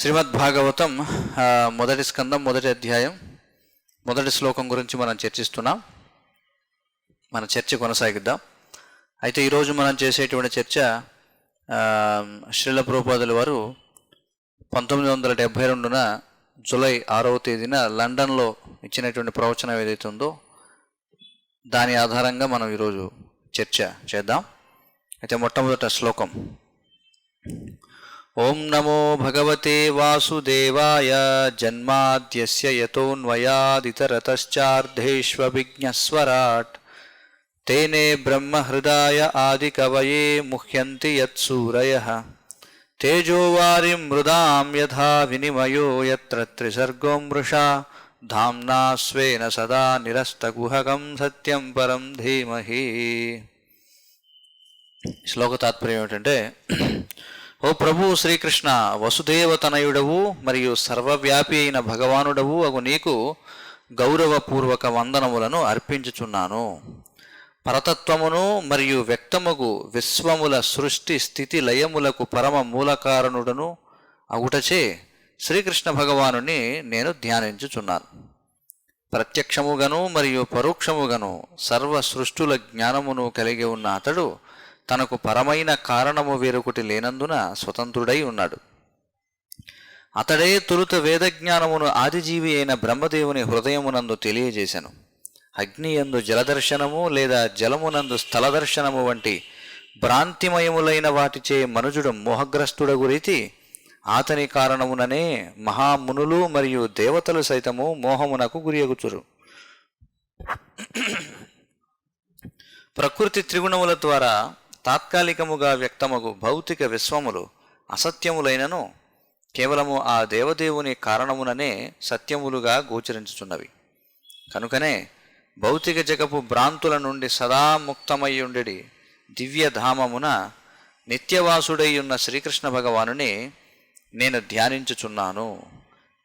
శ్రీమద్భాగవతం మొదటి స్కందం మొదటి అధ్యాయం మొదటి శ్లోకం గురించి మనం చర్చిస్తున్నాం. మన చర్చ కొనసాగిద్దాం. అయితే ఈరోజు మనం చేసేటువంటి చర్చ శ్రీల ప్రభుపాదుల వారు 1972 జూలై 6వ తేదీన లండన్లో ఇచ్చినటువంటి ప్రవచనం ఏదైతే ఉందో దాని ఆధారంగా మనం ఈరోజు చర్చ చేద్దాం. అయితే మొట్టమొదట శ్లోకం. ఓం నమో భగవతే వాసుదేవాయ జన్మాద్యస్య యతోన్వయాదితరతశ్చార్ధేష్వభిజ్ఞస్వరాట్ తేనే బ్రహ్మహృదాయ ఆదికవయే ముహ్యంతి యత్సూరయః తేజోవారిం మృదాం యథా వినిమయో యత్ర త్రిసర్గో మృషా ధామ్నా స్వేన సదా నిరస్తకుహకం సత్యం పరం ధీమహి. శ్లోక తాత్పర్యం ఏమిటంటే, ఓ ప్రభు శ్రీకృష్ణ, వసుదేవతనయుడవు మరియు సర్వవ్యాపి అయిన భగవానుడవు అగు నీకు గౌరవపూర్వక వందనములను అర్పించుచున్నాను. పరతత్వమును మరియు వ్యక్తముగు విశ్వముల సృష్టి స్థితి లయములకు పరమ మూలకారణుడను అగుటచే శ్రీకృష్ణ భగవానుని నేను ధ్యానించుచున్నాను. ప్రత్యక్షముగను మరియు పరోక్షముగను సర్వ సృష్టుల జ్ఞానమును కలిగి ఉన్న అతడు తనకు పరమైన కారణము వేరొకటి లేనందున స్వతంత్రుడై ఉన్నాడు. అతడే తొలుత వేదజ్ఞానమును ఆదిజీవి అయిన బ్రహ్మదేవుని హృదయమునందు తెలియజేశాను. అగ్నియందు జలదర్శనము లేదా జలమునందు స్థలదర్శనము వంటి భ్రాంతిమయములైన వాటిచే మనుజుడు మోహగ్రస్తుడగు రీతి అతని కారణముననే మహామునులు మరియు దేవతలు సైతము మోహమునకు గురియగుచురు. ప్రకృతి త్రిగుణముల ద్వారా తాత్కాలికముగా వ్యక్తమగు భౌతిక విశ్వములు అసత్యములైనను కేవలము ఆ దేవదేవుని కారణముననే సత్యములుగా గోచరించుచున్నవి. కనుకనే భౌతిక జగపు భ్రాంతుల నుండి సదా ముక్తమయ్యుండెడి దివ్యధామమున నిత్యవాసుడై ఉన్న శ్రీకృష్ణ భగవానుని నేను ధ్యానించుచున్నాను.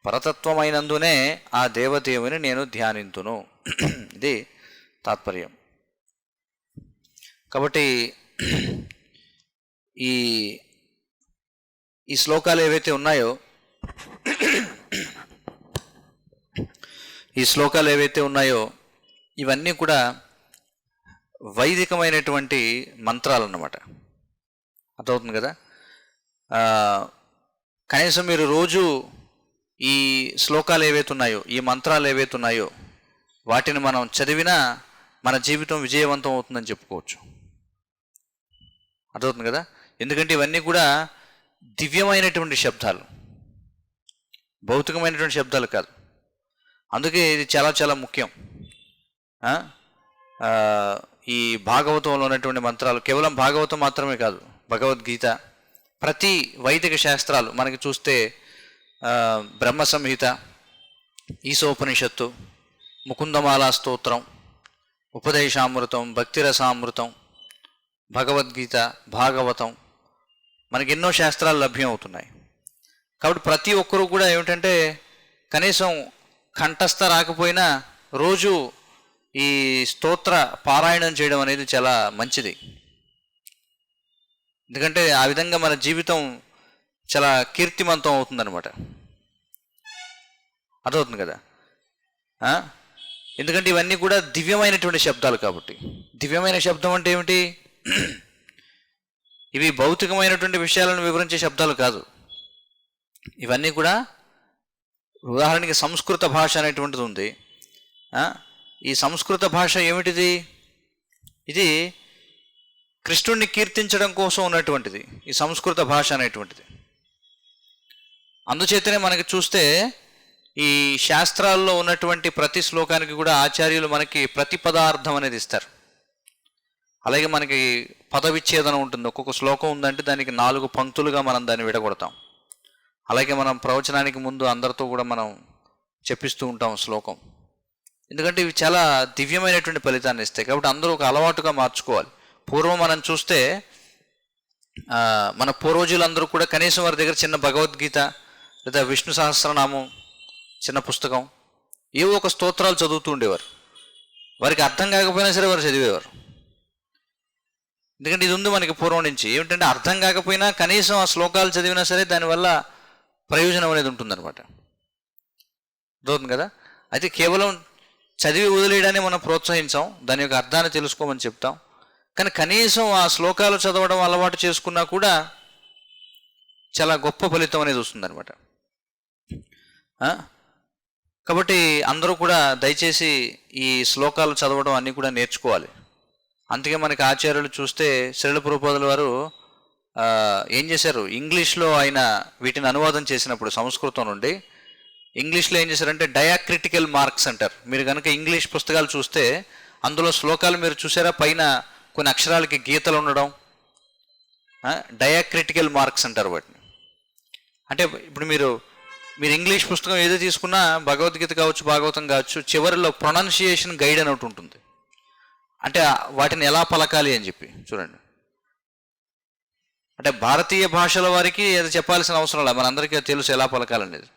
పరతత్వమైనందునే ఆ దేవదేవుని నేను ధ్యానింతును. ఇది తాత్పర్యం. కాబట్టి ఈ శ్లోకాలు ఏవైతే ఉన్నాయో ఇవన్నీ కూడా వైదికమైనటువంటి మంత్రాలు అన్నమాట. అర్థమవుతుంది కదా. కనీసం మీరు రోజు ఈ శ్లోకాలు ఏవైతే ఉన్నాయో, ఈ మంత్రాలు ఏవైతే ఉన్నాయో వాటిని మనం చదివినా మన జీవితం విజయవంతం అవుతుందని చెప్పుకోవచ్చు. అర్థమవుతుంది కదా. ఎందుకంటే ఇవన్నీ కూడా దివ్యమైనటువంటి శబ్దాలు, భౌతికమైనటువంటి శబ్దాలు కాదు. అందుకే ఇది చాలా చాలా ముఖ్యం. ఈ భాగవతంలో ఉన్నటువంటి మంత్రాలు కేవలం భాగవతం మాత్రమే కాదు, భగవద్గీత, ప్రతి వైదిక శాస్త్రాలు మనకి చూస్తే బ్రహ్మ సంహిత, ఈశోపనిషత్తు, ముకుందమాలా స్తోత్రం, ఉపదేశామృతం, భక్తిరసామృతం, భగవద్గీత, భాగవతం, మనకి ఎన్నో శాస్త్రాలు లభ్యం అవుతున్నాయి. కాబట్టి ప్రతి ఒక్కరూ కూడా ఏమిటంటే కనీసం కంఠస్థ రాకపోయినా రోజు ఈ స్తోత్ర పారాయణం చేయడం అనేది చాలా మంచిది. ఎందుకంటే ఆ విధంగా మన జీవితం చాలా కీర్తిమంతం అవుతుందన్నమాట. అర్థమవుతుంది కదా. ఎందుకంటే ఇవన్నీ కూడా దివ్యమైనటువంటి శబ్దాలు. కాబట్టి దివ్యమైన శబ్దం అంటే ఏమిటి? ఇవి భౌతికమైనటువంటి విషయాలను వివరించే శబ్దాలు కాదు. ఇవన్నీ కూడా ఉదాహరణకి సంస్కృత భాష అనేటువంటిది ఉంది. ఈ సంస్కృత భాష ఏమిటిది? ఇది కృష్ణుడిని కీర్తించడం కోసం ఉన్నటువంటిది ఈ సంస్కృత భాష అనేటువంటిది. అందుచేతనే మనకి చూస్తే ఈ శాస్త్రాల్లో ఉన్నటువంటి ప్రతి శ్లోకానికి కూడా ఆచార్యులు మనకి ప్రతి పదార్థం అనేది ఇస్తారు. అలాగే మనకి పద విచ్ఛేదనం ఉంటుంది. ఒక్కొక్క శ్లోకం ఉందంటే దానికి 4 పంక్తులుగా మనం దాన్ని విడగొడతాం. అలాగే మనం ప్రవచనానికి ముందు అందరితో కూడా మనం చెప్పిస్తూ ఉంటాం శ్లోకం. ఎందుకంటే ఇవి చాలా దివ్యమైనటువంటి ఫలితాన్ని ఇస్తాయి. కాబట్టి అందరూ ఒక అలవాటుగా మార్చుకోవాలి. పూర్వం మనం చూస్తే మన పూర్వజులందరూ కూడా కనీసం వారి దగ్గర చిన్న భగవద్గీత లేదా విష్ణు సహస్రనామం చిన్న పుస్తకం, ఏవో ఒక స్తోత్రాలు చదువుతూ ఉండేవారు. వారికి అర్థం కాకపోయినా సరే వారు చదివేవారు. ఎందుకంటే ఇది ఉంది మనకి పూర్వం నుంచి. ఏమిటంటే అర్థం కాకపోయినా కనీసం ఆ శ్లోకాలు చదివినా సరే దానివల్ల ప్రయోజనం అనేది ఉంటుందన్నమాట. అర్థమవుతుంది కదా. అయితే కేవలం చదివి వదిలేయడాన్ని మనం ప్రోత్సహించాం, దాని యొక్క అర్థాన్ని తెలుసుకోమని చెప్తాం. కానీ కనీసం ఆ శ్లోకాలు చదవడం అలవాటు చేసుకున్నా కూడా చాలా గొప్ప ఫలితం అనేది వస్తుందన్నమాట. కాబట్టి అందరూ కూడా దయచేసి ఈ శ్లోకాలు చదవడం అన్నీ కూడా నేర్చుకోవాలి. అందుకే మనకి ఆచార్యులు చూస్తే శ్రీల ప్రభుపాదుల వారు ఏం చేశారు, ఇంగ్లీష్లో ఆయన వీటిని అనువాదం చేసినప్పుడు సంస్కృతం నుండి ఇంగ్లీష్లో ఏం చేశారంటే డయాక్రిటికల్ మార్క్స్ అంటారు. మీరు కనుక ఇంగ్లీష్ పుస్తకాలు చూస్తే అందులో శ్లోకాలు మీరు చూసారా, పైన కొన్ని అక్షరాలకి గీతలు ఉండడం, డయాక్రిటికల్ మార్క్స్ అంటారు వాటిని. అంటే ఇప్పుడు మీరు ఇంగ్లీష్ పుస్తకం ఏదో తీసుకున్నా, భగవద్గీత కావచ్చు, భాగవతం కావచ్చు, చివరిలో ప్రొనౌన్సియేషన్ గైడ్ అని ఒకటి ఉంటుంది. అంటే వాటిని ఎలా పలకాలి అని చెప్పి చూడండి. అంటే భారతీయ భాషల వారికి అది చెప్పాల్సిన అవసరం లేదు, మనందరికీ తెలుసు ఎలా పలకాలనేది.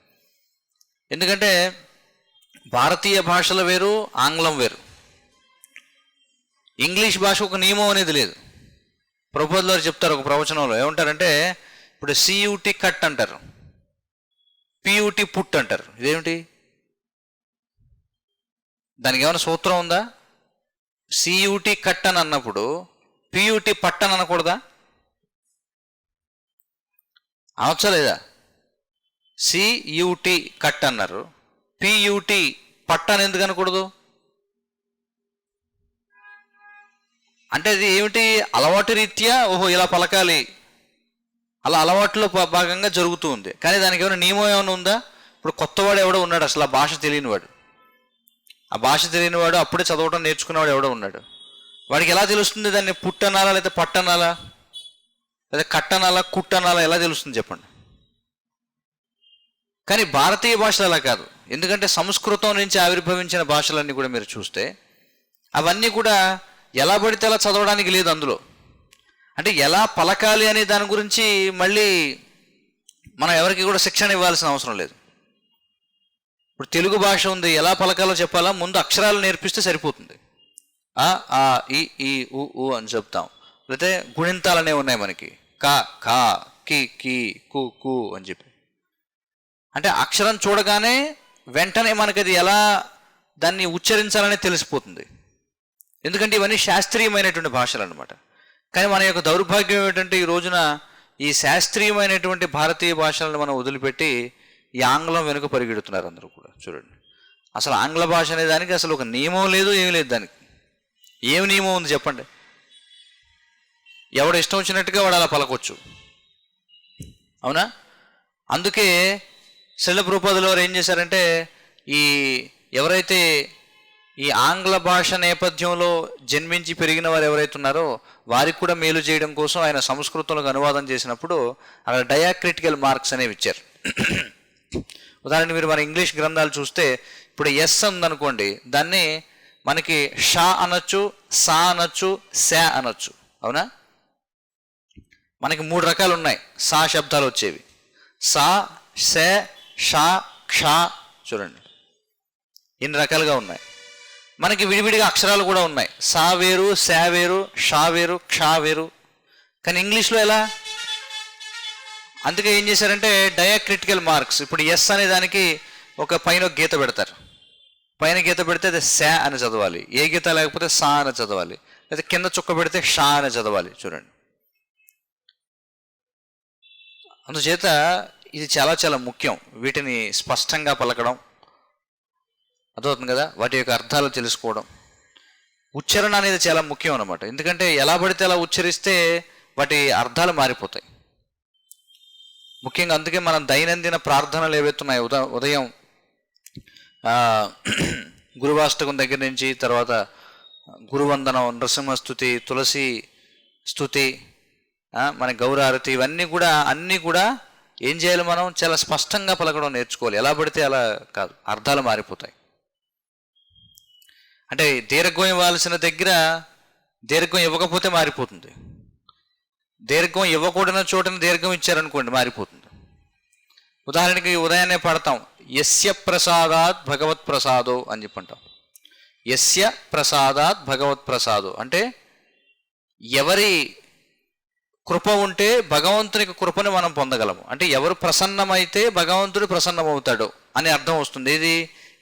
ఎందుకంటే భారతీయ భాషలు వేరు, ఆంగ్లం వేరు. ఇంగ్లీష్ భాష ఒక నియమం అనేది లేదు. ప్రభుపాదుల వారు చెప్తారు ఒక ప్రవచనంలో, ఏమంటారంటే ఇప్పుడు సియూటి కట్ అంటారు, పియూటి పుట్ అంటారు. ఇదేమిటి? దానికి ఏమైనా సూత్రం ఉందా? సియూటి కట్ అని అన్నప్పుడు పియూటి పట్ అని అనకూడదా? అవసరలేదా? సియూటి కట్ అన్నారు, పియూటి పట్ అని ఎందుకు అనకూడదు? అంటే అది ఏమిటి? అలవాటు రీత్యా ఓహో ఇలా పలకాలి, అలా అలవాటులో భాగంగా జరుగుతూ ఉంది. కానీ దానికి ఏమైనా నియమం ఏమైనా ఉందా? ఇప్పుడు కొత్తవాడు ఎవడో ఉన్నాడు, అసలు ఆ భాష తెలియనివాడు, అప్పుడే చదవడం నేర్చుకున్నవాడు ఎవడో ఉన్నాడు. వాడికి ఎలా తెలుస్తుంది దాన్ని పుట్ అనాలా, లేదా పట్టు అనాలా, లేదా కట్ అనాలా, కుట్ అనాలా, ఎలా తెలుస్తుంది చెప్పండి? కానీ భారతీయ భాషలు అలా కాదు. ఎందుకంటే సంస్కృతం నుంచి ఆవిర్భవించిన భాషలన్నీ కూడా మీరు చూస్తే అవన్నీ కూడా ఎలా పడితే అలా చదవడానికి లేదు అందులో. అంటే ఎలా పలకాలి అనే దాని గురించి మళ్ళీ మనం ఎవరికి కూడా శిక్షణ ఇవ్వాల్సిన అవసరం లేదు. ఇప్పుడు తెలుగు భాష ఉంది, ఎలా పలకాలో చెప్పాలా, ముందు అక్షరాలు నేర్పిస్తే సరిపోతుంది. ఆ ఈ ఊ అని చెప్తాం. లేకపోతే గుణింతాలు అనేవి ఉన్నాయి మనకి, కా ఖా కి కి కు కు అని చెప్పి. అంటే అక్షరం చూడగానే వెంటనే మనకి అది ఎలా దాన్ని ఉచ్చరించాలనే తెలిసిపోతుంది. ఎందుకంటే ఇవన్నీ శాస్త్రీయమైనటువంటి భాషలు అన్నమాట. కానీ మన యొక్క దౌర్భాగ్యం ఏమిటంటే ఈ రోజున ఈ శాస్త్రీయమైనటువంటి భారతీయ భాషలను మనం వదిలిపెట్టి ఈ ఆంగ్లం వెనుక పరిగెడుతున్నారు అందరూ కూడా. చూడండి, అసలు ఆంగ్ల భాష అనే దానికి అసలు ఒక నియమం లేదు, ఏమీ లేదు. దానికి ఏమి నియమం ఉంది చెప్పండి? ఎవడు ఇష్టం వచ్చినట్టుగా వాడు అలా పలకొచ్చు, అవునా? అందుకే శ్రీల ప్రభుపాదుల వారు ఏం చేశారంటే, ఎవరైతే ఈ ఆంగ్ల భాష నేపథ్యంలో జన్మించి పెరిగిన వారు ఎవరైతే ఉన్నారో వారికి కూడా మేలు చేయడం కోసం ఆయన సంస్కృతంలోకి అనువాదం చేసినప్పుడు అక్కడ డయాక్రిటికల్ మార్క్స్ అనేవి ఇచ్చారు. ఉదాహరణకి మీరు మన ఇంగ్లీష్ గ్రంథాలు చూస్తే ఇప్పుడు ఎస్ ఉందనుకోండి, దాన్ని మనకి షా అనొచ్చు, సా అనొచ్చు, శా అనొచ్చు, అవునా? మనకి 3 రకాలు ఉన్నాయి సా శబ్దాలు వచ్చేవి, సా, శ, షా, క్షా. చూడండి ఇన్ని రకాలుగా ఉన్నాయి. మనకి విడివిడిగా అక్షరాలు కూడా ఉన్నాయి, సా వేరు, శా వేరు, షా వేరు, క్షా వేరు. కానీ ఇంగ్లీష్లో ఎలా? అందుకే ఏం చేశారంటే డయాక్రిటికల్ మార్క్స్. ఇప్పుడు ఎస్ అనే దానికి ఒక పైన గీత పెడతారు, పైన గీత పెడితే అది శా అని చదవాలి, ఏ గీత లేకపోతే సా అని చదవాలి, లేదా కింద చుక్క పెడితే షా అని చదవాలి. చూడండి, అందుచేత ఇది చాలా చాలా ముఖ్యం, వీటిని స్పష్టంగా పలకడం. అర్థమవుతుంది కదా? వాటి యొక్క అర్థాలు తెలుసుకోవడం, ఉచ్చారణ అనేది చాలా ముఖ్యం అన్నమాట. ఎందుకంటే ఎలా పడితే అలా ఉచ్చరిస్తే వాటి అర్థాలు మారిపోతాయి. ముఖ్యంగా అందుకే మనం దైనందిన ప్రార్థనలు ఏవైతున్నాయి, ఉదయం గురువాష్టకం దగ్గర నుంచి, తర్వాత గురువందనం, నృసింహస్తుతి, తులసి స్తుతి, మన గౌరారతి, ఇవన్నీ కూడా అన్నీ కూడా ఏం చేయాలి? మనం చాలా స్పష్టంగా పలకడం నేర్చుకోవాలి. ఎలా పడితే అలా కాదు, అర్థాలు మారిపోతాయి. అంటే దీర్ఘం ఇవ్వాల్సిన దగ్గర దీర్ఘం ఇవ్వకపోతే మారిపోతుంది, దీర్ఘం ఇవ్వకూడని చోటని దీర్ఘం ఇచ్చారనుకోండి మారిపోతుంది. ఉదాహరణకి ఉదయాన్నే పడతాం, యస్య ప్రసాదాత్ భగవత్ ప్రసాదో అని చెప్పంటాం. యస్య ప్రసాదాత్ భగవత్ ప్రసాదో అంటే ఎవరి కృప ఉంటే భగవంతునికి కృపని మనం పొందగలము. అంటే ఎవరు ప్రసన్నమైతే భగవంతుడు ప్రసన్నమవుతాడు అని అర్థం వస్తుంది. ఇది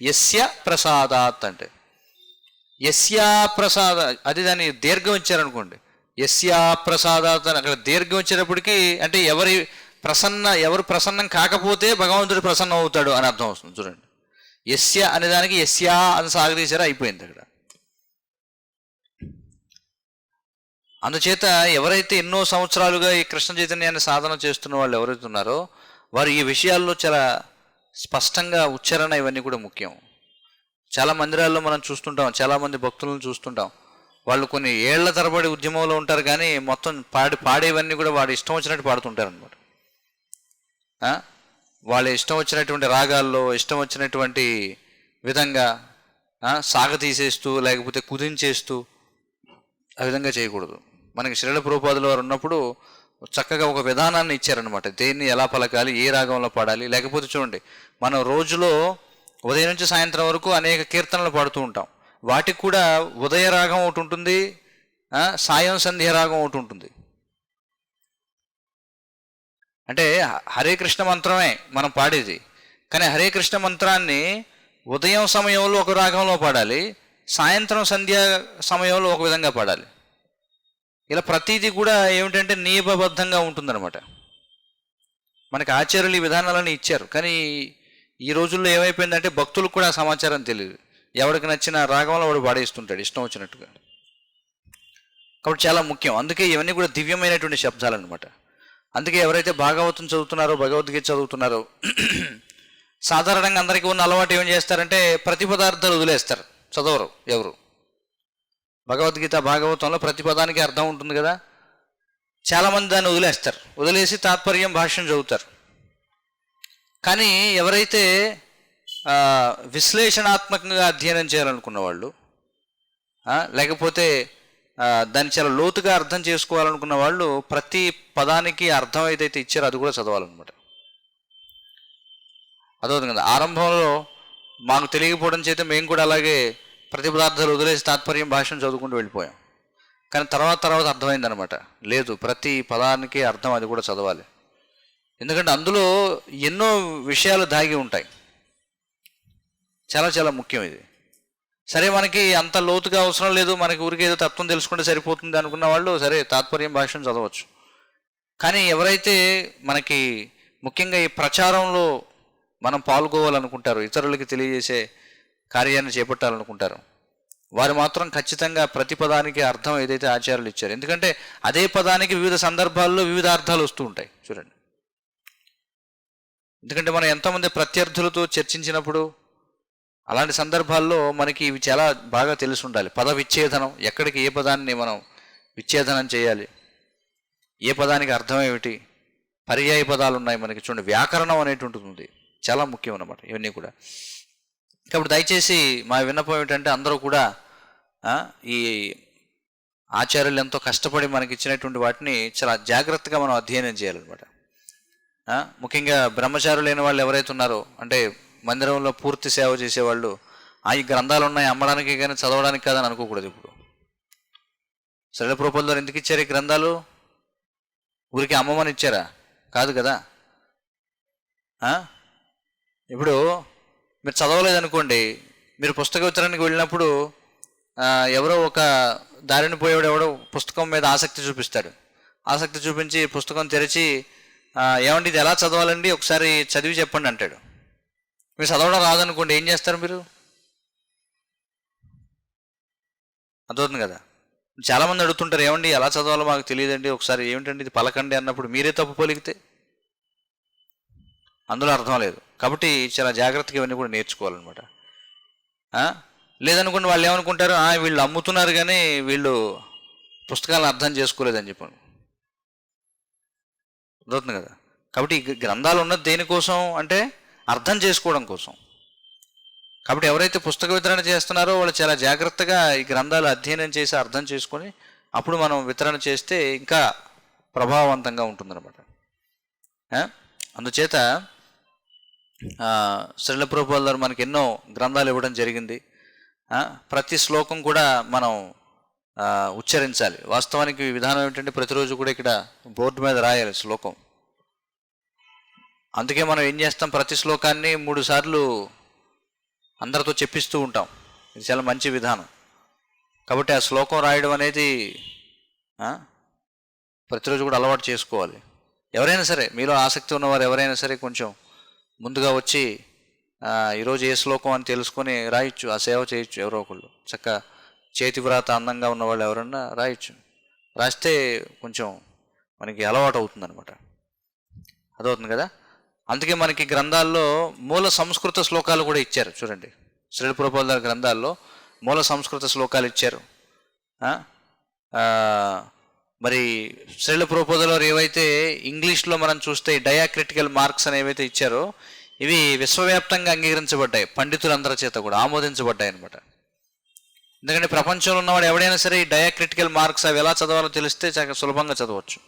యస్య ప్రసాదాత్ అంటే యస్యా ప్రసాద, అది దాన్ని దీర్ఘం ఇచ్చారనుకోండి, యస్యా ప్రసాదాత్ అని అక్కడ దీర్ఘం ఇచ్చేటప్పటికి అంటే ఎవరు ప్రసన్నం కాకపోతే భగవంతుడు ప్రసన్నం అవుతాడు అని అర్థం వస్తుంది. చూడండి, యస్య అనే దానికి యస్యా అని సాగదీశారు, అయిపోయింది అక్కడ. అందుచేత ఎవరైతే ఎన్నో సంవత్సరాలుగా ఈ కృష్ణ చైతన్యాన్ని సాధన చేస్తున్న వాళ్ళు ఎవరైతే ఉన్నారో వారు ఈ విషయాల్లో చాలా స్పష్టంగా ఉచ్చారణ ఇవన్నీ కూడా ముఖ్యం. చాలా మందిరాల్లో మనం చూస్తుంటాం, చాలామంది భక్తులను చూస్తుంటాం, వాళ్ళు కొన్ని ఏళ్ల తరబడి ఉద్యమంలో ఉంటారు కానీ మొత్తం పాడేవన్నీ కూడా వాడు ఇష్టం వచ్చినట్టు పాడుతుంటారు అనమాట. వాళ్ళ ఇష్టం వచ్చినటువంటి రాగాల్లో ఇష్టం వచ్చినటువంటి విధంగా సాగతీసేస్తూ లేకపోతే కుదించేస్తూ ఆ విధంగా చేయకూడదు. మనకి శ్రీల ప్రభుపాదుల వారు ఉన్నప్పుడు చక్కగా ఒక విధానాన్ని ఇచ్చారనమాట, దేన్ని ఎలా పలకాలి, ఏ రాగంలో పాడాలి. లేకపోతే చూడండి, మనం రోజులో ఉదయం నుంచి సాయంత్రం వరకు అనేక కీర్తనలు పాడుతూ ఉంటాం, వాటికి కూడా ఉదయ రాగం ఒకటి ఉంటుంది, సాయం సంధ్య రాగం ఒకటి ఉంటుంది. అంటే హరే కృష్ణ మంత్రమే మనం పాడేది, కానీ హరే కృష్ణ మంత్రాన్ని ఉదయం సమయంలో ఒక రాగంలో పాడాలి, సాయంత్రం సంధ్య సమయంలో ఒక విధంగా పాడాలి. ఇలా ప్రతిదీ కూడా ఏమిటంటే నియమబద్ధంగా ఉంటుందన్నమాట. మనకి ఆచార్యులు ఈ విధానాలని ఇచ్చారు, కానీ ఈ రోజుల్లో ఏమైపోయిందంటే భక్తులకు కూడా సమాచారం తెలియదు, ఎవరికి నచ్చిన రాగంలో వాడు పాడేస్తుంటాడు ఇష్టం వచ్చినట్టుగా. కాబట్టి చాలా ముఖ్యం, అందుకే ఇవన్నీ కూడా దివ్యమైనటువంటి శబ్దాలు అనమాట. అందుకే ఎవరైతే భాగవతం చదువుతున్నారో భగవద్గీత చదువుతున్నారో సాధారణంగా అందరికీ ఉన్న అలవాటు ఏం చేస్తారంటే ప్రతి పదార్థాలు వదిలేస్తారు, చదవరు ఎవరు. భగవద్గీత భాగవతంలో ప్రతి పదానికి అర్థం ఉంటుంది కదా, చాలామంది దాన్ని వదిలేస్తారు, వదిలేసి తాత్పర్యం భాష్యం చదువుతారు. కానీ ఎవరైతే విశ్లేషణాత్మకంగా అధ్యయనం చేయాలనుకున్న వాళ్ళు, లేకపోతే దాన్ని చాలా లోతుగా అర్థం చేసుకోవాలనుకున్న వాళ్ళు ప్రతి పదానికి అర్థం ఏదైతే ఇచ్చారో అది కూడా చదవాలన్నమాట. అదవుతుంది కదా, ఆరంభంలో మాకు తెలియకపోవడం చేత మేము కూడా అలాగే ప్రతి పదార్థాలు వదిలేసి తాత్పర్యం భాషను చదువుకుంటూ వెళ్ళిపోయాం. కానీ తర్వాత అర్థమైందనమాట, లేదు ప్రతి పదానికి అర్థం అది కూడా చదవాలి. ఎందుకంటే అందులో ఎన్నో విషయాలు దాగి ఉంటాయి, చాలా చాలా ముఖ్యం ఇది. సరే మనకి అంత లోతుగా అవసరం లేదు, మనకి ఊరికి ఏదో తత్వం తెలుసుకుంటే సరిపోతుంది అనుకున్న వాళ్ళు సరే తాత్పర్యం భాషను చదవచ్చు. కానీ ఎవరైతే మనకి ముఖ్యంగా ఈ ప్రచారంలో మనం పాల్గొవాలనుకుంటారో, ఇతరులకి తెలియజేసే కార్యాన్ని చేపట్టాలనుకుంటారు, వారు మాత్రం ఖచ్చితంగా ప్రతి పదానికి అర్థం ఏదైతే ఆచార్యులు ఇచ్చారు. ఎందుకంటే అదే పదానికి వివిధ సందర్భాల్లో వివిధ అర్థాలు వస్తూ ఉంటాయి చూడండి. ఎందుకంటే మనం ఎంతోమంది ప్రత్యర్థులతో చర్చించినప్పుడు అలాంటి సందర్భాల్లో మనకి ఇవి చాలా బాగా తెలిసి ఉండాలి. పద విచ్ఛేదనం, ఎక్కడికి ఏ పదాన్ని మనం విచ్ఛేదనం చేయాలి, ఏ పదానికి అర్థం ఏమిటి, పర్యాయ పదాలు ఉన్నాయి మనకి చూడండి, వ్యాకరణం అనేటువంటిది ఉంది, చాలా ముఖ్యం అన్నమాట ఇవన్నీ కూడా. కాబట్టి దయచేసి మా విన్నపం ఏమిటంటే అందరూ కూడా ఈ ఆచార్యులు ఎంతో కష్టపడి మనకి ఇచ్చినటువంటి వాటిని చాలా జాగ్రత్తగా మనం అధ్యయనం చేయాలన్నమాట. ముఖ్యంగా బ్రహ్మచారులైన వాళ్ళు ఎవరైతే ఉన్నారో, అంటే మందిరంలో పూర్తి సేవ చేసేవాళ్ళు, ఈ గ్రంథాలు ఉన్నాయి అమ్మడానికి కానీ చదవడానికి కాదని అనుకోకూడదు. ఇప్పుడు శ్రీల ప్రభుపాదుల వారు ఎందుకు ఇచ్చారు ఈ గ్రంథాలు? ఊరికి అమ్మమని ఇచ్చారా? కాదు కదా. ఇప్పుడు మీరు చదవలేదనుకోండి, మీరు పుస్తక వితరణకి వెళ్ళినప్పుడు ఎవరో ఒక దారిని పోయేవాడు ఎవడో పుస్తకం మీద ఆసక్తి చూపిస్తాడు, ఆసక్తి చూపించి పుస్తకం తెరిచి ఏమండి ఇది ఎలా చదవాలండి ఒకసారి చదివి చెప్పండి అంటాడు. మీరు చదవడం రాదనుకోండి, ఏం చేస్తారు మీరు? అర్థవుతుంది కదా. చాలామంది అడుగుతుంటారు, ఏమండి ఎలా చదవాలో మాకు తెలియదండి, ఒకసారి ఏమిటండి ఇది పలకండి అన్నప్పుడు మీరే తప్పు పలికితే అందులో అర్థం లేదు. కాబట్టి చాలా జాగ్రత్తగా ఇవన్నీ కూడా నేర్చుకోవాలన్నమాట. లేదనుకోండి వాళ్ళు ఏమనుకుంటారు, వీళ్ళు అమ్ముతున్నారు కానీ వీళ్ళు పుస్తకాలను అర్థం చేసుకోలేదని చెప్పాను. అర్థవుతుంది కదా. కాబట్టి ఈ గ్రంథాలు ఉన్నది దేనికోసం అంటే అర్థం చేసుకోవడం కోసం. కాబట్టి ఎవరైతే పుస్తక వితరణ చేస్తున్నారో వాళ్ళు చాలా జాగ్రత్తగా ఈ గ్రంథాలు అధ్యయనం చేసి అర్థం చేసుకొని అప్పుడు మనం వితరణ చేస్తే ఇంకా ప్రభావవంతంగా ఉంటుందన్నమాట. అందుచేత శ్రీల ప్రభుపాదుల వారు మనకి ఎన్నో గ్రంథాలు ఇవ్వడం జరిగింది. ప్రతి శ్లోకం కూడా మనం ఉచ్చరించాలి. వాస్తవానికి విధానం ఏమిటంటే ప్రతిరోజు కూడా ఇక్కడ బోర్డు మీద రాయాలి శ్లోకం. అందుకే మనం ఏం చేస్తాం, ప్రతి శ్లోకాన్ని 3 సార్లు అందరితో చెప్పిస్తూ ఉంటాం. ఇది చాలా మంచి విధానం. కాబట్టి ఆ శ్లోకం రాయడం అనేది ప్రతిరోజు కూడా అలవాటు చేసుకోవాలి. ఎవరైనా సరే, మీలో ఆసక్తి ఉన్నవారు ఎవరైనా సరే కొంచెం ముందుగా వచ్చి ఈరోజు ఏ శ్లోకం అని తెలుసుకొని రాయొచ్చు, ఆ సేవ చేయొచ్చు. ఎవరో ఒకళ్ళు చక్కగా చేతి వ్రాత అందంగా ఉన్నవాళ్ళు ఎవరన్నా రాయొచ్చు. రాస్తే కొంచెం మనకి అలవాటు అవుతుందన్నమాట. అదవుతుంది కదా. అందుకే మనకి గ్రంథాల్లో మూల సంస్కృత శ్లోకాలు కూడా ఇచ్చారు. చూడండి, శ్రీల ప్రభుపాదుల గ్రంథాల్లో మూల సంస్కృత శ్లోకాలు ఇచ్చారు. మరి శ్రీల ప్రభుపాదుల వారు ఏవైతే ఇంగ్లీష్లో మనం చూస్తే డయాక్రిటికల్ మార్క్స్ అని ఏవైతే ఇచ్చారో ఇవి విశ్వవ్యాప్తంగా అంగీకరించబడ్డాయి, పండితులందరి చేత కూడా ఆమోదించబడ్డాయి అనమాట. ఎందుకంటే ప్రపంచంలో ఉన్నవాడు ఎవడైనా సరే ఈ డయాక్రిటికల్ మార్క్స్ అవి ఎలా చదవాలో తెలిస్తే చాలా సులభంగా చదవచ్చు.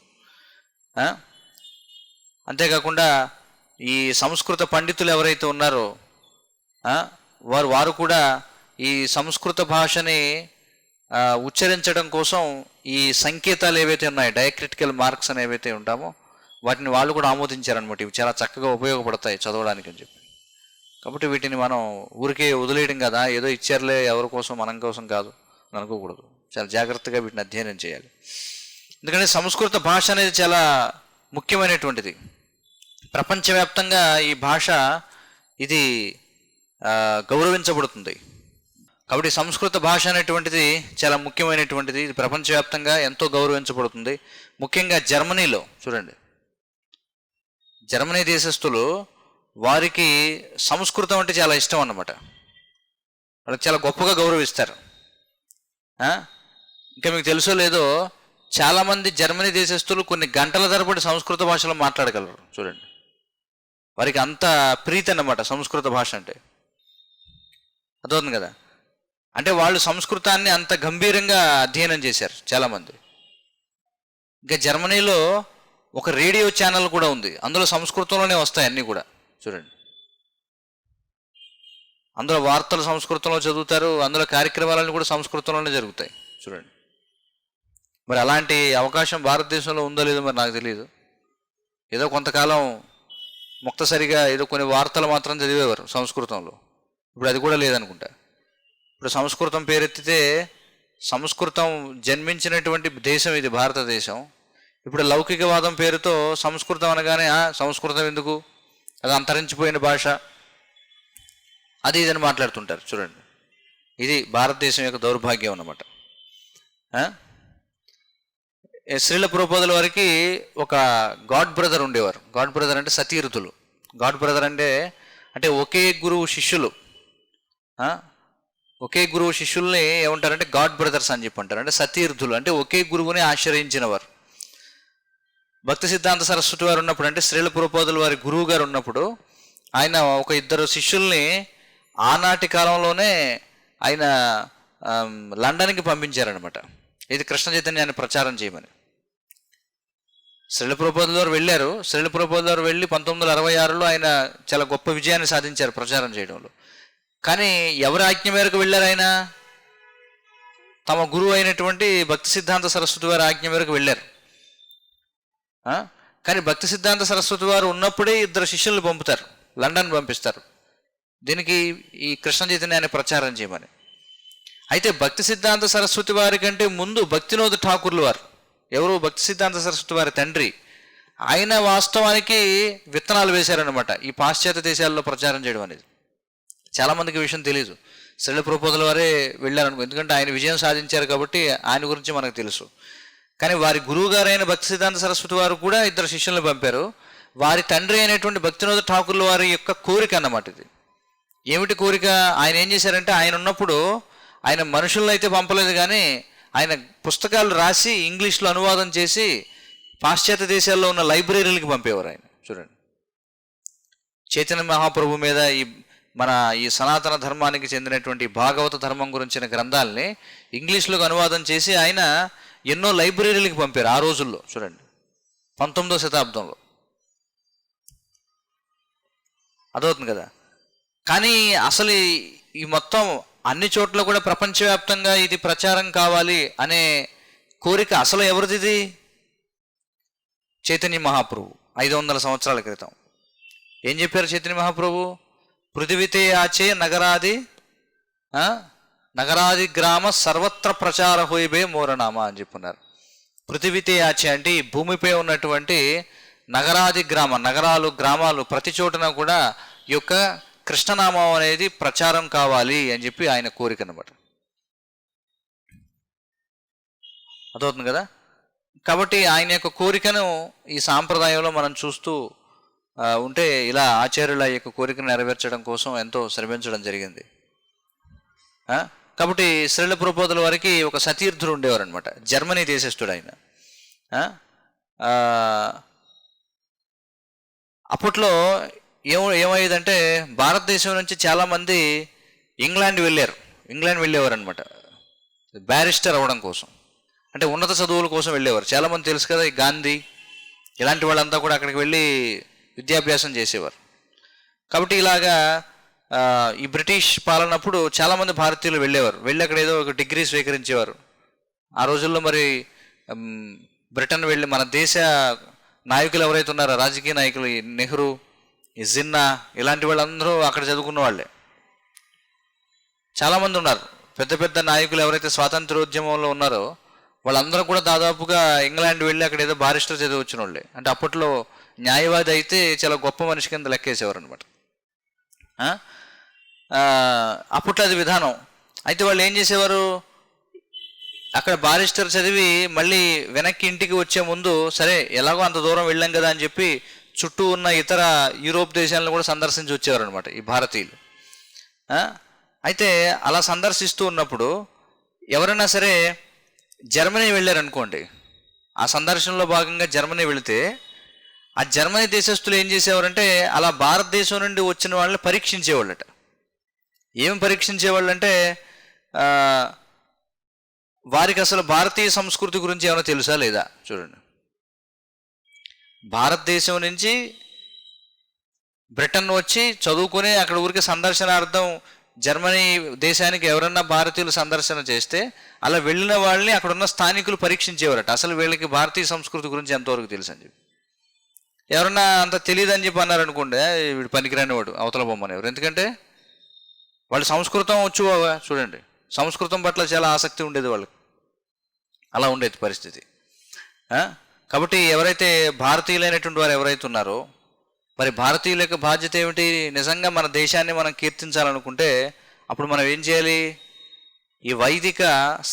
అంతేకాకుండా ఈ సంస్కృత పండితులు ఎవరైతే ఉన్నారో వారు కూడా ఈ సంస్కృత భాషని ఉచ్చరించడం కోసం ఈ సంకేతాలు ఏవైతే ఉన్నాయో డయాక్రిటికల్ మార్క్స్ అని ఏవైతే ఉంటామో వాటిని వాళ్ళు కూడా ఆమోదించారనమాట. ఇవి చాలా చక్కగా ఉపయోగపడతాయి చదవడానికి అని చెప్పి. కాబట్టి వీటిని మనం ఊరికే వదిలేయడం కదా, ఏదో ఇచ్చారులే ఎవరి కోసం మనం కోసం కాదు అని అనుకోకూడదు. చాలా జాగ్రత్తగా వీటిని అధ్యయనం చేయాలి. ఎందుకంటే సంస్కృత భాష అనేది చాలా ముఖ్యమైనటువంటిది. ప్రపంచవ్యాప్తంగా ఈ భాష ఇది గౌరవించబడుతుంది. కాబట్టి సంస్కృత భాష అనేటువంటిది చాలా ముఖ్యమైనటువంటిది. ఇది ప్రపంచవ్యాప్తంగా ఎంతో గౌరవించబడుతుంది. ముఖ్యంగా జర్మనీలో చూడండి, జర్మనీ దేశస్థులు వారికి సంస్కృతం అంటే చాలా ఇష్టం అన్నమాట. వాళ్ళకి చాలా గొప్పగా గౌరవిస్తారు. ఇంకా మీకు తెలుసో లేదో, చాలామంది జర్మనీ దేశస్థులు కొన్ని గంటల తరబడి సంస్కృత భాషలో మాట్లాడగలరు. చూడండి, వారికి అంత ప్రీతి అన్నమాట సంస్కృత భాష అంటే. అర్థవుతుంది కదా. అంటే వాళ్ళు సంస్కృతాన్ని అంత గంభీరంగా అధ్యయనం చేశారు చాలామంది. ఇంకా జర్మనీలో ఒక రేడియో ఛానల్ కూడా ఉంది, అందులో సంస్కృతంలోనే వస్తాయి అన్నీ కూడా. చూడండి, అందులో వార్తలు సంస్కృతంలో చదువుతారు, అందులో కార్యక్రమాలన్నీ కూడా సంస్కృతంలోనే జరుగుతాయి. చూడండి, మరి అలాంటి అవకాశం భారతదేశంలో ఉందో లేదో మరి నాకు తెలియదు. ఏదో కొంతకాలం ముక్తసరిగా ఏదో కొన్ని వార్తలు మాత్రం చదివేవారు సంస్కృతంలో, ఇప్పుడు అది కూడా లేదనుకుంటా. ఇప్పుడు సంస్కృతం పేరెత్తితే సంస్కృతం జన్మించినటువంటి దేశం ఇది భారతదేశం. ఇప్పుడు లౌకికవాదం పేరుతో సంస్కృతం అనగానే సంస్కృతం ఎందుకు, అది అంతరించిపోయిన భాష, అది ఇదని మాట్లాడుతుంటారు. చూడండి, ఇది భారతదేశం యొక్క దౌర్భాగ్యం అన్నమాట. శ్రీల ప్రభుపాదుల వారికి ఒక గాడ్ బ్రదర్ ఉండేవారు. గాడ్ బ్రదర్ అంటే సతీర్థులు. గాడ్ బ్రదర్ అంటే ఒకే గురువు శిష్యులు. ఒకే గురువు శిష్యుల్ని ఏమంటారంటే గాడ్ బ్రదర్స్ అని చెప్పి అంటారు. అంటే సతీర్థులు అంటే ఒకే గురువుని ఆశ్రయించిన వారు. భక్తి సిద్ధాంత సరస్వతి వారు ఉన్నప్పుడు, అంటే శ్రీల ప్రభుపాదుల వారి గురువు గారు ఉన్నప్పుడు, ఆయన ఒక 2 శిష్యుల్ని ఆనాటి కాలంలోనే ఆయన లండన్కి పంపించారనమాట. ఇది కృష్ణ చైతన్యాన్ని ప్రచారం చేయమని. శ్రీల ప్రభుపాదుల వారు వెళ్ళారు. శ్రీల ప్రభుపాదుల వారు వెళ్ళి 1966లో ఆయన చాలా గొప్ప విజయాన్ని సాధించారు ప్రచారం చేయడంలో. కానీ ఎవరి ఆజ్ఞ మేరకు వెళ్ళారు? ఆయన తమ గురువు అయినటువంటి భక్తి సిద్ధాంత సరస్వతి వారి ఆజ్ఞ మేరకు వెళ్ళారు. కానీ భక్తి సిద్ధాంత సరస్వతి వారు ఉన్నప్పుడే 2 శిష్యుల్ని పంపుతారు, లండన్ పంపిస్తారు, దీనికి ఈ కృష్ణ చైతన్యాన్ని ప్రచారం చేయమని. అయితే భక్తి సిద్ధాంత సరస్వతి వారి కంటే ముందు భక్తినోద్ ఠాకూర్లు వారు, ఎవరు భక్తి సిద్ధాంత సరస్వతి వారి తండ్రి, ఆయన వాస్తవానికి విత్తనాలు వేశారనమాట ఈ పాశ్చాత్య దేశాల్లో ప్రచారం చేయడం అనేది. చాలామందికి విషయం తెలియదు. శ్రీల ప్రభుపాదుల వారే వెళ్ళారనుకో, ఎందుకంటే ఆయన విజయం సాధించారు కాబట్టి ఆయన గురించి మనకు తెలుసు. కానీ వారి గురువు గారైన భక్తి సిద్ధాంత సరస్వతి వారు కూడా 2 శిష్యులను పంపారు. వారి తండ్రి అయినటువంటి భక్తినోద్ ఠాకూర్ల వారి యొక్క కోరిక అన్నమాట ఇది. ఏమిటి కోరిక? ఆయన ఏం చేశారంటే, ఆయన ఉన్నప్పుడు ఆయన మనుషులను అయితే పంపలేదు, కానీ ఆయన పుస్తకాలు రాసి ఇంగ్లీష్లో అనువాదం చేసి పాశ్చాత్య దేశాల్లో ఉన్న లైబ్రరీలకు పంపేవారు ఆయన. చూడండి, చైతన్య మహాప్రభు మీద ఈ సనాతన ధర్మానికి చెందినటువంటి భాగవత ధర్మం గురించిన గ్రంథాలని ఇంగ్లీష్లోకి అనువాదం చేసి ఆయన ఎన్నో లైబ్రరీలకు పంపారు ఆ రోజుల్లో. చూడండి, 19వ శతాబ్దంలో. అదవుతుంది కదా. కానీ అసలు ఈ మొత్తం అన్ని చోట్ల కూడా ప్రపంచవ్యాప్తంగా ఇది ప్రచారం కావాలి అనే కోరిక అసలు ఎవరిది? చైతన్య మహాప్రభు 500 సంవత్సరాల క్రితం ఏం చెప్పారు చైతన్య మహాప్రభు? పృథివితే ఆచే నగరాది గ్రామ సర్వత్ర ప్రచార హోయిబే మోరనామా అని చెప్పున్నారు. పృథివితే ఆచే అంటే ఈ భూమిపై ఉన్నటువంటి నగరాలు గ్రామాలు ప్రతి చోటున కూడా ఈ యొక్క కృష్ణనామం అనేది ప్రచారం కావాలి అని చెప్పి ఆయన కోరిక అన్నమాట. అదవుతుంది కదా. కాబట్టి ఆయన యొక్క కోరికను ఈ సాంప్రదాయంలో మనం చూస్తూ ఉంటే ఇలా ఆచార్యుల యొక్క కోరికను నెరవేర్చడం కోసం ఎంతో శ్రమించడం జరిగింది. కాబట్టి శ్రీల ప్రభుపాదుల వారికి ఒక సతీర్థుడు ఉండేవారు అనమాట, జర్మనీ దేశస్థుడు ఆయన. అప్పట్లో ఏమయ్యేదంటే భారతదేశం నుంచి చాలామంది ఇంగ్లాండ్ వెళ్ళేవారు అనమాట, బ్యారిస్టర్ అవ్వడం కోసం, అంటే ఉన్నత చదువుల కోసం వెళ్ళేవారు. చాలామంది తెలుసు కదా, ఈ గాంధీ ఇలాంటి వాళ్ళంతా కూడా అక్కడికి వెళ్ళి విద్యాభ్యాసం చేసేవారు. కాబట్టి ఇలాగా ఈ బ్రిటిష్ పాలనప్పుడు చాలామంది భారతీయులు వెళ్ళి అక్కడ ఏదో ఒక డిగ్రీ స్వీకరించేవారు. ఆ రోజుల్లో మరి బ్రిటన్ వెళ్ళి మన దేశ నాయకులు ఎవరైతే ఉన్నారో, రాజకీయ నాయకులు, ఈ నెహ్రూ, ఈ జిన్నా, ఇలాంటి వాళ్ళందరూ అక్కడ చదువుకున్న వాళ్ళే చాలామంది ఉన్నారు. పెద్ద పెద్ద నాయకులు ఎవరైతే స్వాతంత్రోద్యమంలో ఉన్నారో వాళ్ళందరూ కూడా దాదాపుగా ఇంగ్లాండ్ వెళ్ళి అక్కడ ఏదో బారిస్టర్ చదివి వచ్చిన వాళ్ళే. అంటే అప్పట్లో న్యాయవాది అయితే చాలా గొప్ప మనిషి కింద లెక్కేసేవారు అనమాట. అప్పట్లో అది విధానం. అయితే వాళ్ళు ఏం చేసేవారు, అక్కడ బారిస్టర్ చదివి మళ్ళీ వెనక్కి ఇంటికి వచ్చే ముందు సరే ఎలాగో అంత దూరం వెళ్ళాం కదా అని చెప్పి చుట్టూ ఉన్న ఇతర యూరోప్ దేశాలను కూడా సందర్శించి వచ్చేవారు అనమాట ఈ భారతీయులు. అయితే అలా సందర్శిస్తూ ఉన్నప్పుడు ఎవరైనా సరే జర్మనీ వెళ్ళారనుకోండి, ఆ సందర్శనలో భాగంగా జర్మనీ వెళితే ఆ జర్మనీ దేశస్తులు ఏం చేసేవారంటే అలా భారతదేశం నుండి వచ్చిన వాళ్ళని పరీక్షించేవాళ్ళట. ఏమి పరీక్షించేవాళ్ళు అంటే వారికి అసలు భారతీయ సంస్కృతి గురించి ఏమైనా తెలుసా లేదా. చూడండి, భారతదేశం నుంచి బ్రిటన్ వచ్చి చదువుకుని అక్కడ ఊరికి సందర్శనార్థం జర్మనీ దేశానికి ఎవరన్నా భారతీయులు సందర్శన చేస్తే అలా వెళ్ళిన వాళ్ళని అక్కడ ఉన్న స్థానికులు పరీక్షించేవారట, అసలు వీళ్ళకి భారతీయ సంస్కృతి గురించి ఎంతవరకు తెలుసు అని చెప్పి. ఎవరన్నా అంత తెలియదు అని చెప్పి అన్నారనుకోండి, వీడు పనికిరాని వాడు, అవతల బొమ్మని ఎవరు. ఎందుకంటే వాళ్ళు సంస్కృతం వచ్చు, చూడండి సంస్కృతం పట్ల చాలా ఆసక్తి ఉండేది వాళ్ళకి, అలా ఉండేది పరిస్థితి. కాబట్టి ఎవరైతే భారతీయులైనటువంటి వారు ఎవరైతే ఉన్నారో, మరి భారతీయుల యొక్క బాధ్యత ఏమిటి? నిజంగా మన దేశాన్ని మనం కీర్తించాలనుకుంటే అప్పుడు మనం ఏం చేయాలి? ఈ వైదిక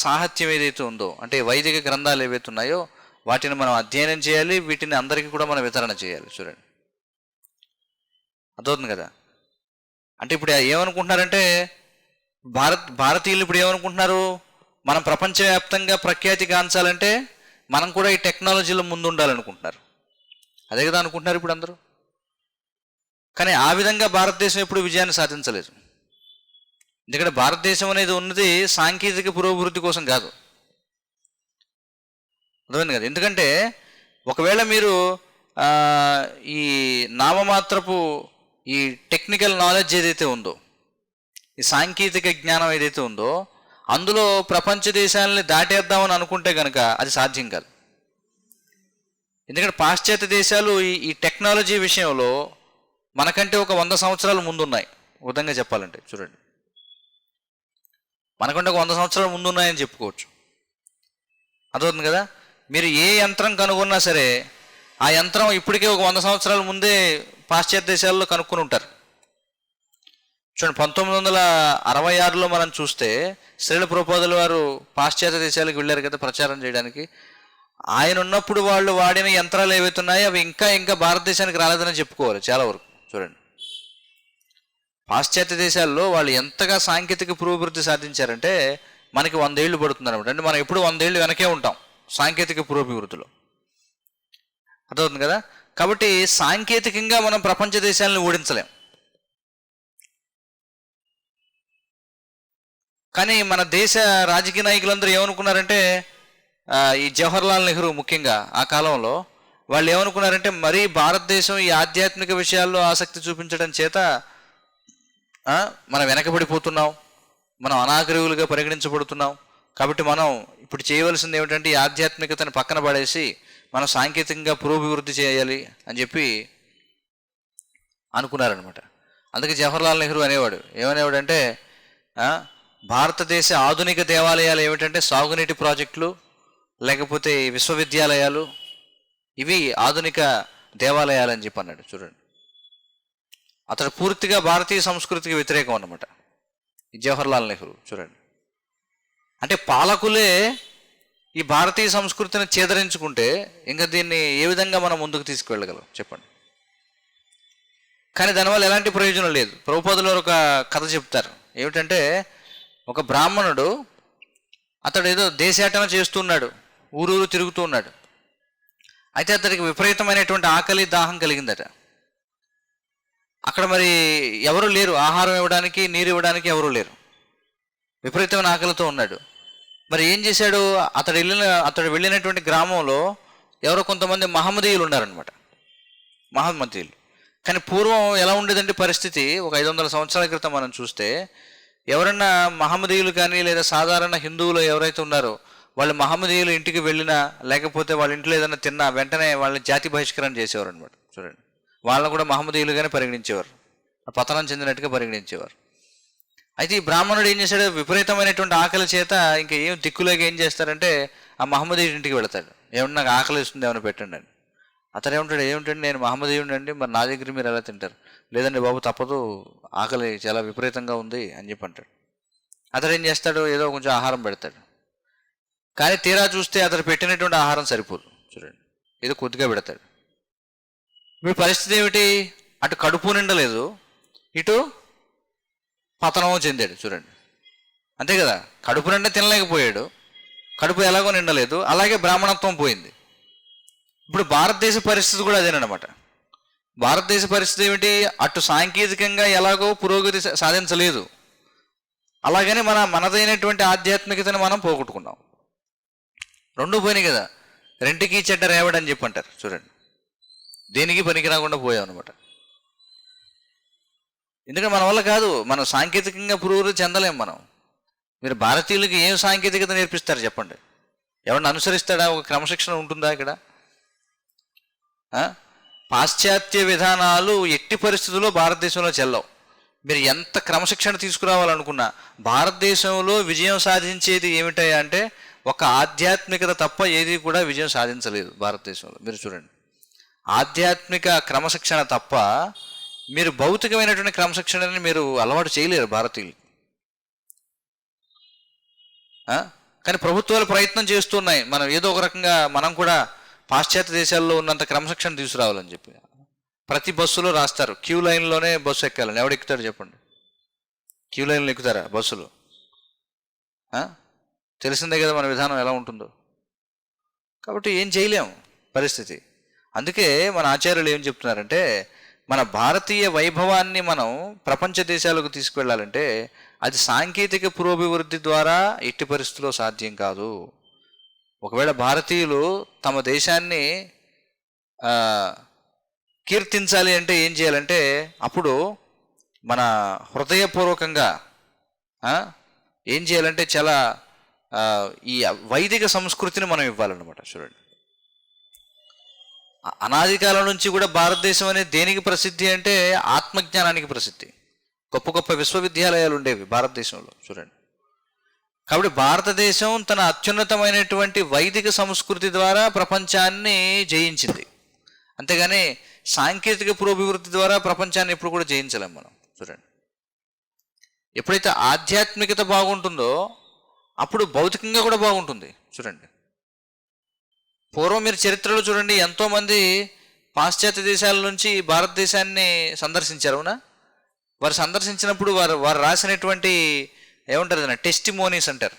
సాహిత్యం ఏదైతే ఉందో, అంటే వైదిక గ్రంథాలు ఏవైతే ఉన్నాయో వాటిని మనం అధ్యయనం చేయాలి, వీటిని అందరికీ కూడా మనం వితరణ చేయాలి. చూడండి, అర్థమవుతుంది కదా. అంటే ఇప్పుడు ఏమనుకుంటున్నారంటే భారతీయులు ఇప్పుడు ఏమనుకుంటున్నారు, మనం ప్రపంచవ్యాప్తంగా ప్రఖ్యాతి గాంచాలంటే మనం కూడా ఈ టెక్నాలజీలో ముందు ఉండాలనుకుంటున్నారు. అదే కదా అనుకుంటున్నారు ఇప్పుడు అందరూ. కానీ ఆ విధంగా భారతదేశం ఎప్పుడు విజయాన్ని సాధించలేదు. ఎందుకంటే భారతదేశం అనేది ఉన్నది సాంకేతిక పురోభివృద్ధి కోసం కాదు, అర్థమైంది కదా. ఎందుకంటే ఒకవేళ మీరు ఈ నామమాత్రపు ఈ టెక్నికల్ నాలెడ్జ్ ఏదైతే ఉందో, ఈ సాంకేతిక జ్ఞానం ఏదైతే ఉందో అందులో ప్రపంచ దేశాలని దాటేద్దామని అనుకుంటే కనుక అది సాధ్యం కాదు. ఎందుకంటే పాశ్చాత్య దేశాలు ఈ టెక్నాలజీ విషయంలో మనకంటే ఒక 100 సంవత్సరాలు ముందున్నాయి. విధంగా చెప్పాలంటే చూడండి, మనకంటే ఒక 100 సంవత్సరాలు ముందున్నాయని చెప్పుకోవచ్చు. అర్థమవుతుంది కదా. మీరు ఏ యంత్రం కనుగొన్నా సరే ఆ యంత్రం ఇప్పటికే ఒక 100 సంవత్సరాల ముందే పాశ్చాత్య దేశాల్లో కనుక్కొని ఉంటారు. చూడండి, 1966లో మనం చూస్తే శ్రీల ప్రభుపాదుల వారు పాశ్చాత్య దేశాలకు వెళ్ళారు కదా ప్రచారం చేయడానికి. ఆయన ఉన్నప్పుడు వాళ్ళు వాడిన యంత్రాలు ఏవైతే ఉన్నాయో అవి ఇంకా భారతదేశానికి రాలేదని చెప్పుకోవాలి చాలా వరకు. చూడండి, పాశ్చాత్య దేశాల్లో వాళ్ళు ఎంతగా సాంకేతిక పురోభివృద్ధి సాధించారంటే మనకి 100 ఏళ్ళు పడుతుంది అనమాట. అంటే మనం ఎప్పుడు 100 ఏళ్ళు వెనకే ఉంటాం సాంకేతిక పురోభివృద్ధిలో, అర్థమవుతుంది కదా. కాబట్టి సాంకేతికంగా మనం ప్రపంచ దేశాలను ఓడించలేం. కానీ మన దేశ రాజకీయ నాయకులందరూ ఏమనుకున్నారంటే, ఈ జవహర్లాల్ నెహ్రూ ముఖ్యంగా ఆ కాలంలో వాళ్ళు ఏమనుకున్నారంటే, మరీ భారతదేశం ఈ ఆధ్యాత్మిక విషయాల్లో ఆసక్తి చూపించడం చేత మనం వెనకబడిపోతున్నాం, మనం అనాగరికులుగా పరిగణించబడుతున్నాం. కాబట్టి మనం ఇప్పుడు చేయవలసింది ఏమిటంటే ఈ ఆధ్యాత్మికతను పక్కన పడేసి మనం సాంకేతికంగా పురోభివృద్ధి చేయాలి అని చెప్పి అనుకున్నారనమాట. అందుకే జవహర్లాల్ నెహ్రూ అనేవాడు, ఏమనేవాడు అంటే భారతదేశ ఆధునిక దేవాలయాలు ఏమిటంటే సాగునీటి ప్రాజెక్టులు, లేకపోతే విశ్వవిద్యాలయాలు, ఇవి ఆధునిక దేవాలయాలు అని చెప్పి అన్నాడు. చూడండి, అతడు పూర్తిగా భారతీయ సంస్కృతికి వ్యతిరేకం అన్నమాట జవహర్లాల్ నెహ్రూ. చూడండి, అంటే పాలకులే ఈ భారతీయ సంస్కృతిని చేదరించుకుంటే ఇంకా దీన్ని ఏ విధంగా మనం ముందుకు తీసుకువెళ్ళగలం చెప్పండి. కానీ దానివల్ల ఎలాంటి ప్రయోజనం లేదు. ప్రభుపాదులు ఒక కథ చెప్తారు, ఏమిటంటే ఒక బ్రాహ్మణుడు అతడు ఏదో దేశాటన చేస్తున్నాడు, ఊరూరు తిరుగుతూ ఉన్నాడు. అయితే అతడికి విపరీతమైనటువంటి ఆకలి దాహం కలిగిందట. అక్కడ మరి ఎవరు లేరు, ఆహారం ఇవ్వడానికి నీరు ఇవ్వడానికి ఎవరూ లేరు. విపరీతమైన ఆకలితో ఉన్నాడు. మరి ఏం చేశాడు, అతడు వెళ్ళినటువంటి గ్రామంలో ఎవరో కొంతమంది మహమ్మదీయులు ఉన్నారనమాట, మహమ్మదీయులు. కానీ పూర్వం ఎలా ఉండేదంటే పరిస్థితి, ఒక 500 సంవత్సరాల క్రితం మనం చూస్తే ఎవరన్నా మహమ్మదీయులు కానీ లేదా సాధారణ హిందువులు ఎవరైతే ఉన్నారో వాళ్ళు మహమ్మదీయులు ఇంటికి వెళ్ళినా లేకపోతే వాళ్ళ ఇంట్లో ఏదైనా తిన్నా వెంటనే వాళ్ళని జాతి బహిష్కరణ చేసేవారు అనమాట. చూడండి, వాళ్ళని కూడా మహమ్మదీయులుగానే పరిగణించేవారు, పతనం చెందినట్టుగా పరిగణించేవారు. అయితే ఈ బ్రాహ్మణుడు ఏం చేశాడు, విపరీతమైనటువంటి ఆకలి చేత ఇంకా ఏం దిక్కులేక ఏం చేస్తారంటే ఆ మహమ్మదీయుడి ఇంటికి వెళతాడు. ఏమన్నా నాకు ఆకలి ఇస్తుంది ఏమైనా పెట్టండి అని. అతను ఏమంటాడు, ఏమిటండి నేను మహమ్మదీయుడిని అండి, మరి నా దగ్గర మీరు ఎలా తింటారు? లేదండి బాబు తప్పదు, ఆకలి చాలా విపరీతంగా ఉంది అని చెప్పి అంటాడు. అతడు ఏం చేస్తాడు, ఏదో కొంచెం ఆహారం పెడతాడు. కానీ తీరా చూస్తే అతడు పెట్టినటువంటి ఆహారం సరిపోదు. చూడండి, ఏదో కొద్దిగా పెడతాడు. మీ పరిస్థితి ఏమిటి, అటు కడుపు నిండలేదు, ఇటు పతనం చెందాడు. చూడండి, అంతే కదా, కడుపు నిండా తినలేకపోయాడు, కడుపు ఎలాగో నిండలేదు, అలాగే బ్రాహ్మణత్వం పోయింది. ఇప్పుడు భారతదేశ పరిస్థితి కూడా అదేనమాట. భారతదేశ పరిస్థితి ఏమిటి, అటు సాంకేతికంగా ఎలాగో పురోగతి సాధించలేదు, అలాగని మనదైనటువంటి ఆధ్యాత్మికతను మనం పోగొట్టుకున్నాం. రెండు పోయినాయి కదా, రెంటికి చెడ్డ రేవడి అని చెప్పి అంటారు. చూడండి, దేనికి పనికి రాకుండా పోయాం అనమాట. ఎందుకంటే మన వల్ల కాదు, మనం సాంకేతికంగా పురోగతి చెందలేం మనం. మీరు భారతీయులకి ఏం సాంకేతికత నేర్పిస్తారు చెప్పండి, ఎవరిని అనుసరిస్తాడా, ఒక క్రమశిక్షణ ఉంటుందా ఇక్కడ? పాశ్చాత్య విధానాలు ఎట్టి పరిస్థితుల్లో భారతదేశంలో చెల్లవు. మీరు ఎంత క్రమశిక్షణ తీసుకురావాలనుకున్నా భారతదేశంలో విజయం సాధించేది ఏమిటయ్యా అంటే ఒక ఆధ్యాత్మికత తప్ప ఏది కూడా విజయం సాధించలేదు భారతదేశంలో. మీరు చూడండి, ఆధ్యాత్మిక క్రమశిక్షణ తప్ప మీరు భౌతికమైనటువంటి క్రమశిక్షణని మీరు అలవాటు చేయలేరు భారతీయులు. కానీ ప్రభుత్వాలు ప్రయత్నం చేస్తున్నాయి, మనం ఏదో ఒక రకంగా మనం కూడా పాశ్చాత్య దేశాల్లో ఉన్నంత క్రమశిక్షణ తీసుకురావాలని చెప్పి. ప్రతి బస్సులో రాస్తారు, క్యూ లైన్లోనే బస్సు ఎక్కాలని. ఎవడు ఎక్కుతాడు చెప్పండి, క్యూ లైన్లో ఎక్కుతారా బస్సులు? తెలిసిందే కదా మన విధానం ఎలా ఉంటుందో. కాబట్టి ఏం చేయలేము పరిస్థితి. అందుకే మన ఆచార్యులు ఏం చెప్తున్నారంటే మన భారతీయ వైభవాన్ని మనం ప్రపంచ దేశాలకు తీసుకువెళ్ళాలంటే అది సాంకేతిక పురోభివృద్ధి ద్వారా ఎట్టి పరిస్థితుల్లో సాధ్యం కాదు. ఒకవేళ భారతీయులు తమ దేశాన్ని కీర్తించాలి అంటే ఏం చేయాలంటే అప్పుడు మన హృదయపూర్వకంగా ఏం చేయాలంటే చాలా ఈ వైదిక సంస్కృతిని మనం ఇవ్వాలన్నమాట. చూడండి, అనాది కాలం నుంచి కూడా భారతదేశం అనేది దేనికి ప్రసిద్ధి అంటే ఆత్మజ్ఞానానికి ప్రసిద్ధి. గొప్ప గొప్ప విశ్వవిద్యాలయాలు ఉండేవి భారతదేశంలో. చూడండి, కాబట్టి భారతదేశం తన అత్యున్నతమైనటువంటి వైదిక సంస్కృతి ద్వారా ప్రపంచాన్ని జయించింది. అంతేగాని సాంకేతిక పురోభివృద్ధి ద్వారా ప్రపంచాన్ని ఎప్పుడు కూడా జయించలేం మనం. చూడండి, ఎప్పుడైతే ఆధ్యాత్మికత బాగుంటుందో అప్పుడు భౌతికంగా కూడా బాగుంటుంది. చూడండి, పూర్వం మీరు చరిత్రలో చూడండి, ఎంతోమంది పాశ్చాత్య దేశాల నుంచి భారతదేశాన్ని సందర్శించారు. అవునా? వారు సందర్శించినప్పుడు వారు రాసినటువంటి ఏమంటారు, టెస్టిమోనీస్ అంటారు.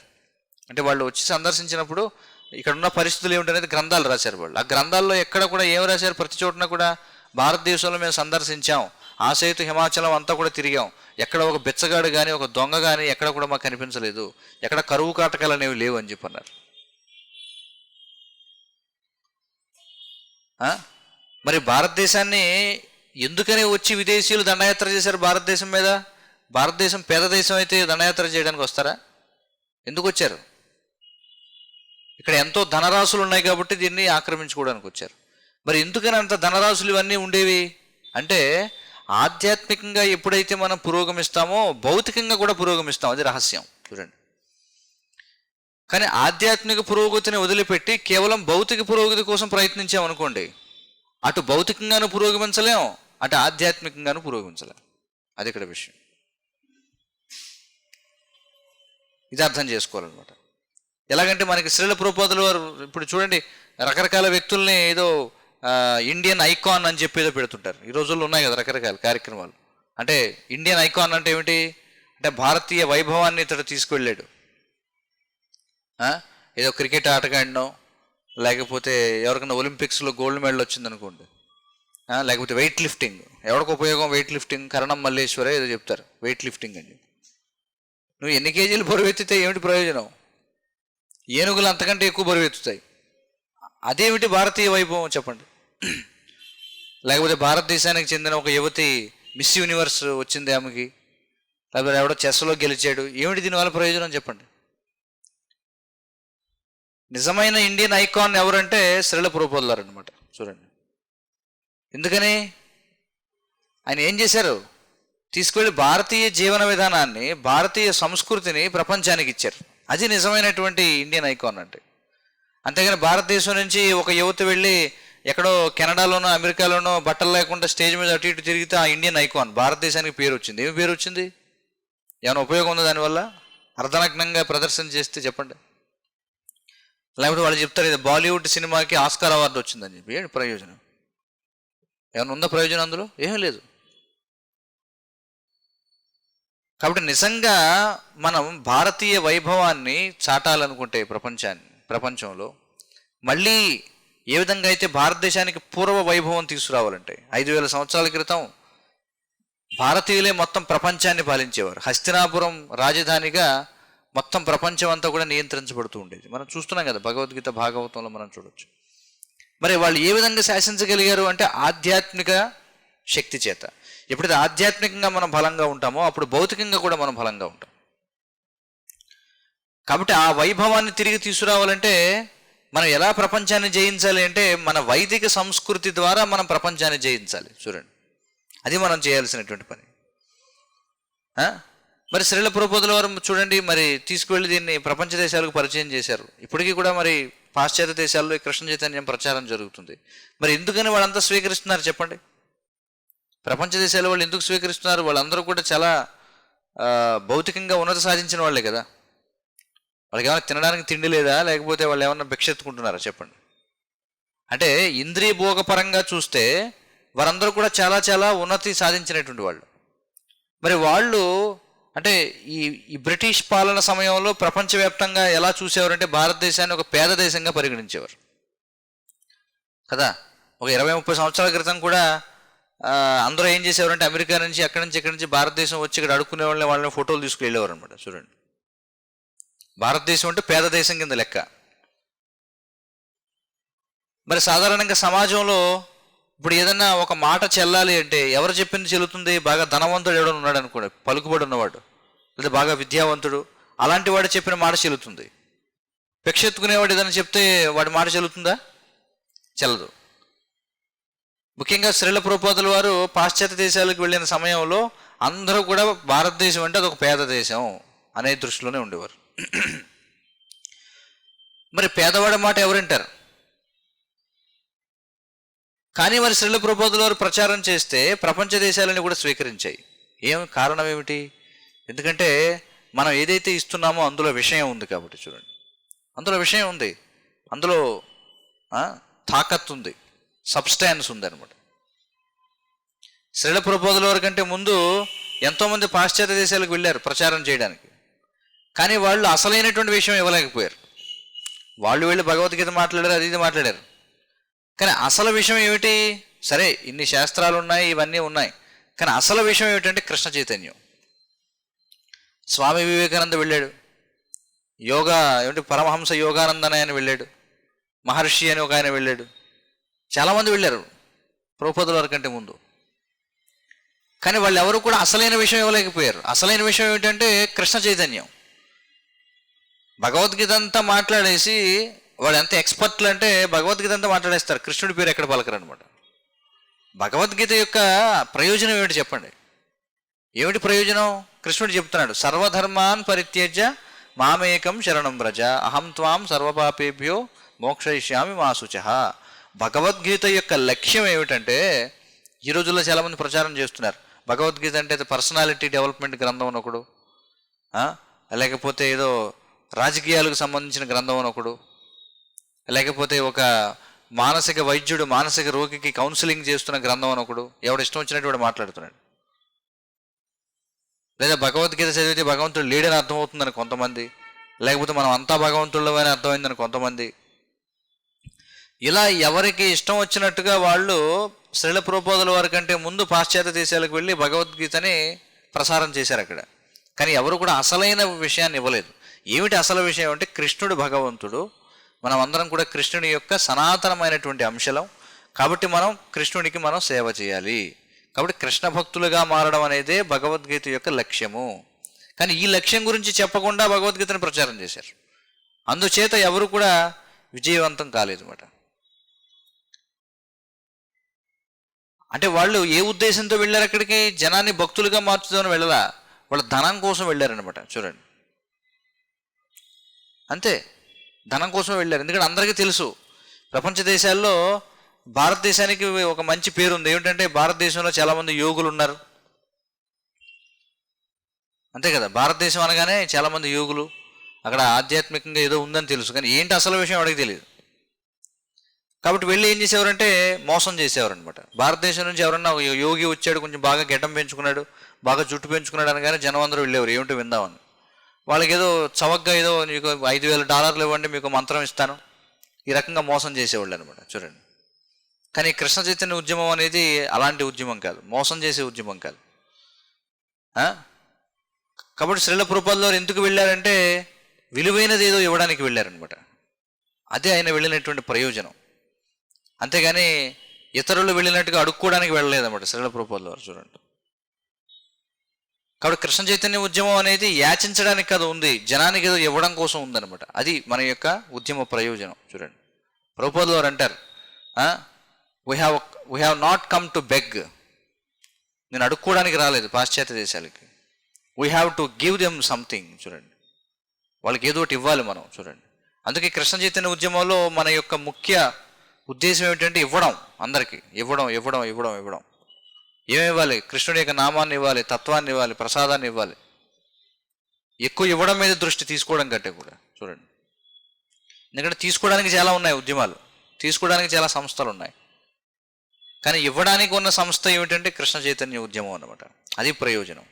అంటే వాళ్ళు వచ్చి సందర్శించినప్పుడు ఇక్కడ ఉన్న పరిస్థితులు ఏమిటనేది గ్రంథాలు రాశారు వాళ్ళు. ఆ గ్రంథాల్లో ఎక్కడ కూడా ఏం రాశారు, ప్రతి చోటన కూడా భారతదేశంలో మేము సందర్శించాం, ఆ సైతు హిమాచలం అంతా కూడా తిరిగాం, ఎక్కడ ఒక బిచ్చగాడు కానీ ఒక దొంగ కానీ ఎక్కడ కూడా మాకు కనిపించలేదు, ఎక్కడ కరువు కాటకాలు అనేవి లేవు అని చెప్పన్నారు. మరి భారతదేశాన్ని ఎందుకని వచ్చి విదేశీయులు దండయాత్ర చేశారు భారతదేశం మీద? భారతదేశం పేద దేశం అయితే దండయాత్ర చేయడానికి వస్తారా? ఎందుకు వచ్చారు? ఇక్కడ ఎంతో ధనరాశులు ఉన్నాయి కాబట్టి దీన్ని ఆక్రమించుకోవడానికి వచ్చారు. మరి ఎందుకని అంత ధనరాశులు ఇవన్నీ ఉండేవి అంటే, ఆధ్యాత్మికంగా ఎప్పుడైతే మనం పురోగమిస్తామో భౌతికంగా కూడా పురోగమిస్తాం. అది రహస్యం. చూడండి, కానీ ఆధ్యాత్మిక పురోగతిని వదిలిపెట్టి కేవలం భౌతిక పురోగతి కోసం ప్రయత్నించామనుకోండి, అటు భౌతికంగాను పురోగమించలేం, అటు ఆధ్యాత్మికంగాను పురోగమించలేం. అది ఇక్కడ విషయం. ఇది అర్థం చేసుకోవాలన్నమాట. ఎలాగంటే మనకి శ్రీల ప్రభుపాదుల వారు ఇప్పుడు చూడండి, రకరకాల వ్యక్తుల్ని ఏదో ఇండియన్ ఐకాన్ అని చెప్పి ఏదో పెడుతుంటారు. ఈ రోజుల్లో ఉన్నాయి కదా రకరకాల కార్యక్రమాలు. అంటే ఇండియన్ ఐకాన్ అంటే ఏమిటి అంటే, భారతీయ వైభవాన్ని ఇతడు తీసుకువెళ్ళాడు. ఏదో క్రికెట్ ఆటగాడినో, లేకపోతే ఎవరికైనా ఒలింపిక్స్లో గోల్డ్ మెడల్ వచ్చిందనుకోండి, లేకపోతే వెయిట్ లిఫ్టింగ్. ఎవరికి ఉపయోగం వెయిట్ లిఫ్టింగ్? కరణం మల్లేశ్వరే ఏదో చెప్తారు వెయిట్ లిఫ్టింగ్ అని. నువ్వు ఎన్ని కేజీలు బరువు ఎత్తితే ఏమిటి ప్రయోజనం? ఏనుగులు అంతకంటే ఎక్కువ బరువు ఎత్తుతాయి. అదేమిటి భారతీయ వైభవం చెప్పండి? లేకపోతే భారతదేశానికి చెందిన ఒక యువతి మిస్ యూనివర్స్ వచ్చింది ఆమెకి, లేకపోతే ఎవడో చెస్లో గెలిచాడు, ఏమిటి దీనివల్ల ప్రయోజనం చెప్పండి? నిజమైన ఇండియన్ ఐకాన్ ఎవరంటే శ్రీల ప్రభుపాదుల వారు అనమాట. చూడండి, ఎందుకని ఆయన ఏం చేశారు? తీసుకెళ్ళి భారతీయ జీవన విధానాన్ని, భారతీయ సంస్కృతిని ప్రపంచానికి ఇచ్చారు. అది నిజమైనటువంటి ఇండియన్ ఐకాన్ అంటే. అంతేగాని భారతదేశం నుంచి ఒక యువత వెళ్ళి ఎక్కడో కెనడాలోనో అమెరికాలోనో బట్టలు లేకుండా స్టేజ్ మీద అటు ఇటు తిరిగితే ఆ ఇండియన్ ఐకాన్ భారతదేశానికి పేరు వచ్చింది. ఏమి పేరు వచ్చింది? ఏమైనా ఉపయోగం ఉందో దానివల్ల? అర్ధనగ్నంగా ప్రదర్శన చేస్తే చెప్పండి. లేకపోతే వాళ్ళు చెప్తారు ఇది బాలీవుడ్ సినిమాకి ఆస్కార్ అవార్డు వచ్చిందని చెప్పి, ఏంటి ప్రయోజనం? ఏమైనా ఉందా ప్రయోజనం అందులో? ఏమీ లేదు. కాబట్టి నిజంగా మనం భారతీయ వైభవాన్ని చాటాలనుకుంటే ప్రపంచంలో మళ్ళీ ఏ విధంగా అయితే భారతదేశానికి పూర్వ వైభవం తీసుకురావాలంటే, 5000 సంవత్సరాల క్రితం భారతీయులే మొత్తం ప్రపంచాన్ని పాలించేవారు. హస్తినాపురం రాజధానిగా మొత్తం ప్రపంచం అంతా కూడా నియంత్రించబడుతూ ఉండేది. మనం చూస్తున్నాం కదా భగవద్గీత భాగవతంలో మనం చూడొచ్చు. మరి వాళ్ళు ఏ విధంగా శాసించగలిగారు అంటే ఆధ్యాత్మిక శక్తి చేత. ఎప్పుడైతే ఆధ్యాత్మికంగా మనం బలంగా ఉంటామో అప్పుడు భౌతికంగా కూడా మనం బలంగా ఉంటాం. కాబట్టి ఆ వైభవాన్ని తిరిగి తీసుకురావాలంటే మనం ఎలా ప్రపంచాన్ని జయించాలి అంటే, మన వైదిక సంస్కృతి ద్వారా మనం ప్రపంచాన్ని జయించాలి. చూడండి, అది మనం చేయాల్సినటువంటి పని. మరి శ్రీల ప్రభుపాదుల వారు చూడండి, మరి తీసుకువెళ్ళి దీన్ని ప్రపంచ దేశాలకు పరిచయం చేశారు. ఇప్పటికీ కూడా మరి పాశ్చాత్య దేశాల్లో ఈ కృష్ణ చైతన్యం ప్రచారం జరుగుతుంది. మరి ఎందుకని వాళ్ళంతా స్వీకరిస్తున్నారు చెప్పండి? ప్రపంచ దేశాల వాళ్ళు ఎందుకు స్వీకరిస్తున్నారు? వాళ్ళందరూ కూడా చాలా భౌతికంగా ఉన్నత సాధించిన వాళ్ళే కదా. వాళ్ళకి ఏమైనా తినడానికి తిండి లేదా, లేకపోతే వాళ్ళు ఏమన్నా భిక్ష ఎత్తుకుంటున్నారా చెప్పండి? అంటే ఇంద్రియ భోగపరంగా చూస్తే వారందరూ కూడా చాలా చాలా ఉన్నతి సాధించినటువంటి వాళ్ళు. మరి వాళ్ళు అంటే ఈ బ్రిటిష్ పాలన సమయంలో ప్రపంచవ్యాప్తంగా ఎలా చూసేవారంటే భారతదేశాన్ని ఒక పేద దేశంగా పరిగణించేవారు కదా. ఒక 20-30 సంవత్సరాల క్రితం కూడా అందరూ ఏం చేసేవారంటే అమెరికా నుంచి అక్కడి నుంచి ఇక్కడి నుంచి భారతదేశం వచ్చి ఇక్కడ అడుక్కునే వాళ్ళని ఫోటోలు తీసుకువెళ్ళేవారు అనమాట. చూడండి, భారతదేశం అంటే పేద దేశం కింద లెక్క. మరి సాధారణంగా సమాజంలో ఇప్పుడు ఏదన్నా ఒక మాట చెల్లాలి అంటే ఎవరు చెప్పింది చెల్లుతుంది? బాగా ధనవంతుడు ఎవడో ఉన్నాడు అనుకోండి, పలుకుబడి ఉన్నవాడు, లేదా బాగా విద్యావంతుడు, అలాంటి వాడు చెప్పిన మాట చెల్లుతుంది. భిక్ష ఎత్తుకునేవాడు ఏదైనా చెప్తే వాడి మాట చెల్లుతుందా? చెల్లదు. ముఖ్యంగా శ్రీల ప్రభుపాదుల వారు పాశ్చాత్య దేశాలకు వెళ్ళిన సమయంలో అందరూ కూడా భారతదేశం అంటే అదొక పేద దేశం అనే దృష్టిలోనే ఉండేవారు. మరి పేదవాడి మాట ఎవరింటారు? కానీ మరి శ్రీల ప్రభుపాదుల వారు ప్రచారం చేస్తే ప్రపంచ దేశాలని కూడా స్వీకరించాయి. కారణం ఏమిటి? ఎందుకంటే మనం ఏదైతే ఇస్తున్నామో అందులో విషయం ఉంది కాబట్టి. చూడండి, అందులో విషయం ఉంది, అందులో తాకత్తు ఉంది, సబ్స్టాన్స్ ఉంది అనమాట. శ్రీల ప్రభుపాదుల వారి కంటే ముందు ఎంతోమంది పాశ్చాత్య దేశాలకు వెళ్ళారు ప్రచారం చేయడానికి, కానీ వాళ్ళు అసలైనటువంటి విషయం ఇవ్వలేకపోయారు. వాళ్ళు వెళ్ళి భగవద్గీత మాట్లాడారు, అది ఇది మాట్లాడారు, కానీ అసలు విషయం ఏమిటి? సరే, ఇన్ని శాస్త్రాలు ఉన్నాయి, ఇవన్నీ ఉన్నాయి, కానీ అసలు విషయం ఏమిటంటే కృష్ణ చైతన్యం. స్వామి వివేకానంద వెళ్ళాడు, యోగా ఏమిటి పరమహంస యోగానంద అని ఆయన వెళ్ళాడు, మహర్షి అని ఒక ఆయన వెళ్ళాడు, చాలామంది వెళ్ళారు ప్రభుపాదుల వారి కంటే ముందు. కానీ వాళ్ళు ఎవరు కూడా అసలైన విషయం ఇవ్వలేకపోయారు. అసలైన విషయం ఏమిటంటే కృష్ణ చైతన్యం. భగవద్గీత అంతా మాట్లాడేసి వాళ్ళు ఎంత ఎక్స్పర్ట్లు అంటే భగవద్గీత అంతా మాట్లాడేస్తారు, కృష్ణుడి పేరు ఎక్కడ పలకరు అనమాట. భగవద్గీత యొక్క ప్రయోజనం ఏమిటి చెప్పండి? ఏమిటి ప్రయోజనం? కృష్ణుడు చెప్తున్నాడు, సర్వధర్మాన్ పరిత్యజ్య మామేకం శరణం వ్రజ అహం త్వాం సర్వపాపేభ్యో మోక్షయిష్యామి మా శుచః. భగవద్గీత యొక్క లక్ష్యం ఏమిటంటే, ఈ రోజుల్లో చాలామంది ప్రచారం చేస్తున్నారు భగవద్గీత అంటే పర్సనాలిటీ డెవలప్మెంట్ గ్రంథం అని ఒకడు, లేకపోతే ఏదో రాజకీయాలకు సంబంధించిన గ్రంథం అని ఒకడు, లేకపోతే ఒక మానసిక వైద్యుడు మానసిక రోగికి కౌన్సిలింగ్ చేస్తున్న గ్రంథం అని ఒకడు, ఎవడు ఇష్టం వచ్చినట్టు వాడు మాట్లాడుతున్నాడు. లేదా భగవద్గీత చదివితే భగవంతుడు లేడని అర్థమవుతుందని కొంతమంది, లేకపోతే మనం అంతా భగవంతుళ్ళమని అర్థమైందని కొంతమంది. ఇలా ఎవరికి ఇష్టం వచ్చినట్టుగా వాళ్ళు శ్రీల ప్రభుపాదుల వారి కంటే ముందు పాశ్చాత్య దేశాలకు వెళ్ళి భగవద్గీతని ప్రసారం చేశారు అక్కడ. కానీ ఎవరు కూడా అసలైన విషయాన్ని ఇవ్వలేదు. ఏమిటి అసలు విషయం అంటే, కృష్ణుడు భగవంతుడు, మనం అందరం కూడా కృష్ణుని యొక్క సనాతనమైనటువంటి అంశలం. కాబట్టి మనం కృష్ణుడికి మనం సేవ చేయాలి. కాబట్టి కృష్ణ భక్తులుగా మారడం అనేదే భగవద్గీత యొక్క లక్ష్యము. కానీ ఈ లక్ష్యం గురించి చెప్పకుండా భగవద్గీతను ప్రచారం చేశారు. అందుచేత ఎవరు కూడా విజయవంతం కాలేదు అన్నమాట. అంటే వాళ్ళు ఏ ఉద్దేశంతో వెళ్ళారు అక్కడికి? జనాన్ని భక్తులుగా మార్చుదామని వెళ్ళలా, వాళ్ళ ధనం కోసం వెళ్ళారనమాట. చూడండి, అంతే, ధనం కోసం వెళ్ళారు. ఎందుకంటే అందరికీ తెలుసు, ప్రపంచ దేశాల్లో భారతదేశానికి ఒక మంచి పేరు ఉంది. ఏమిటంటే భారతదేశంలో చాలామంది యోగులు ఉన్నారు, అంతే కదా. భారతదేశం అనగానే చాలామంది యోగులు, అక్కడ ఆధ్యాత్మికంగా ఏదో ఉందని తెలుసు, కానీ ఏంటి అసలు విషయం వాడికి తెలియదు. కాబట్టి వెళ్ళి ఏం చేసేవారంటే మోసం చేసేవారనమాట. భారతదేశం నుంచి ఎవరన్నా యోగి వచ్చాడు, కొంచెం బాగా గెటం పెంచుకున్నాడు, బాగా జుట్టు పెంచుకున్నాడు అనగానే జనం అందరూ వెళ్ళేవారు ఏమిటో విందామని. వాళ్ళకి ఏదో చవకగా ఏదో మీకు $5,000 ఇవ్వండి మీకు మంత్రం ఇస్తాను, ఈ రకంగా మోసం చేసేవాళ్ళు అనమాట. చూడండి, కానీ కృష్ణ చైతన్య ఉద్యమం అనేది అలాంటి ఉద్యమం కాదు, మోసం చేసే ఉద్యమం కాదు. కాబట్టి శ్రీల ప్రభుపాదుల వారు ఎందుకు వెళ్ళారంటే విలువైనది ఏదో ఇవ్వడానికి వెళ్ళారనమాట. అదే ఆయన వెళ్ళినటువంటి ప్రయోజనం. అంతేగాని ఇతరులు వెళ్ళినట్టుగా అడుక్కోవడానికి వెళ్ళలేదన్నమాట శ్రీల ప్రభుపాదుల వారు. చూడండి, కాబట్టి కృష్ణ చైతన్య ఉద్యమం అనేది యాచించడానికి కాదు ఉంది, జనానికి ఏదో ఇవ్వడం కోసం ఉందన్నమాట. అది మన యొక్క ఉద్యమ ప్రయోజనం. చూడండి, ప్రభుపాదుల వారు అంటారు, we have not come to beg. నేను అడుక్కోవడానికి రాలేదు పాశ్చాత్య దేశాలకి, we have to give them something. చూడండి, వాళ్ళకి ఏదో ఒకటి ఇవ్వాలి మనం. చూడండి, అందుకే కృష్ణ చైతన్య ఉద్యమంలో మన యొక్క ముఖ్య ఉద్దేశం ఏమిటంటే ఇవ్వడం, అందరికీ ఇవ్వడం ఇవ్వడం ఇవ్వడం ఇవ్వడం. ఏమి ఇవ్వాలి? కృష్ణుడి యొక్క నామాన్ని ఇవ్వాలి, తత్వాన్ని ఇవ్వాలి, ప్రసాదాన్ని ఇవ్వాలి. ఎక్కువ ఇవ్వడం మీద దృష్టి, తీసుకోవడం కంటే కూడా. చూడండి, ఎందుకంటే తీసుకోవడానికి చాలా ఉన్నాయి ఉద్యమాలు, తీసుకోవడానికి చాలా సంస్థలు ఉన్నాయి, కానీ ఇవ్వడానికి ఉన్న సంస్థ ఏమిటంటే కృష్ణ చైతన్య ఉద్యమం అన్నమాట. అది ప్రయోజనం.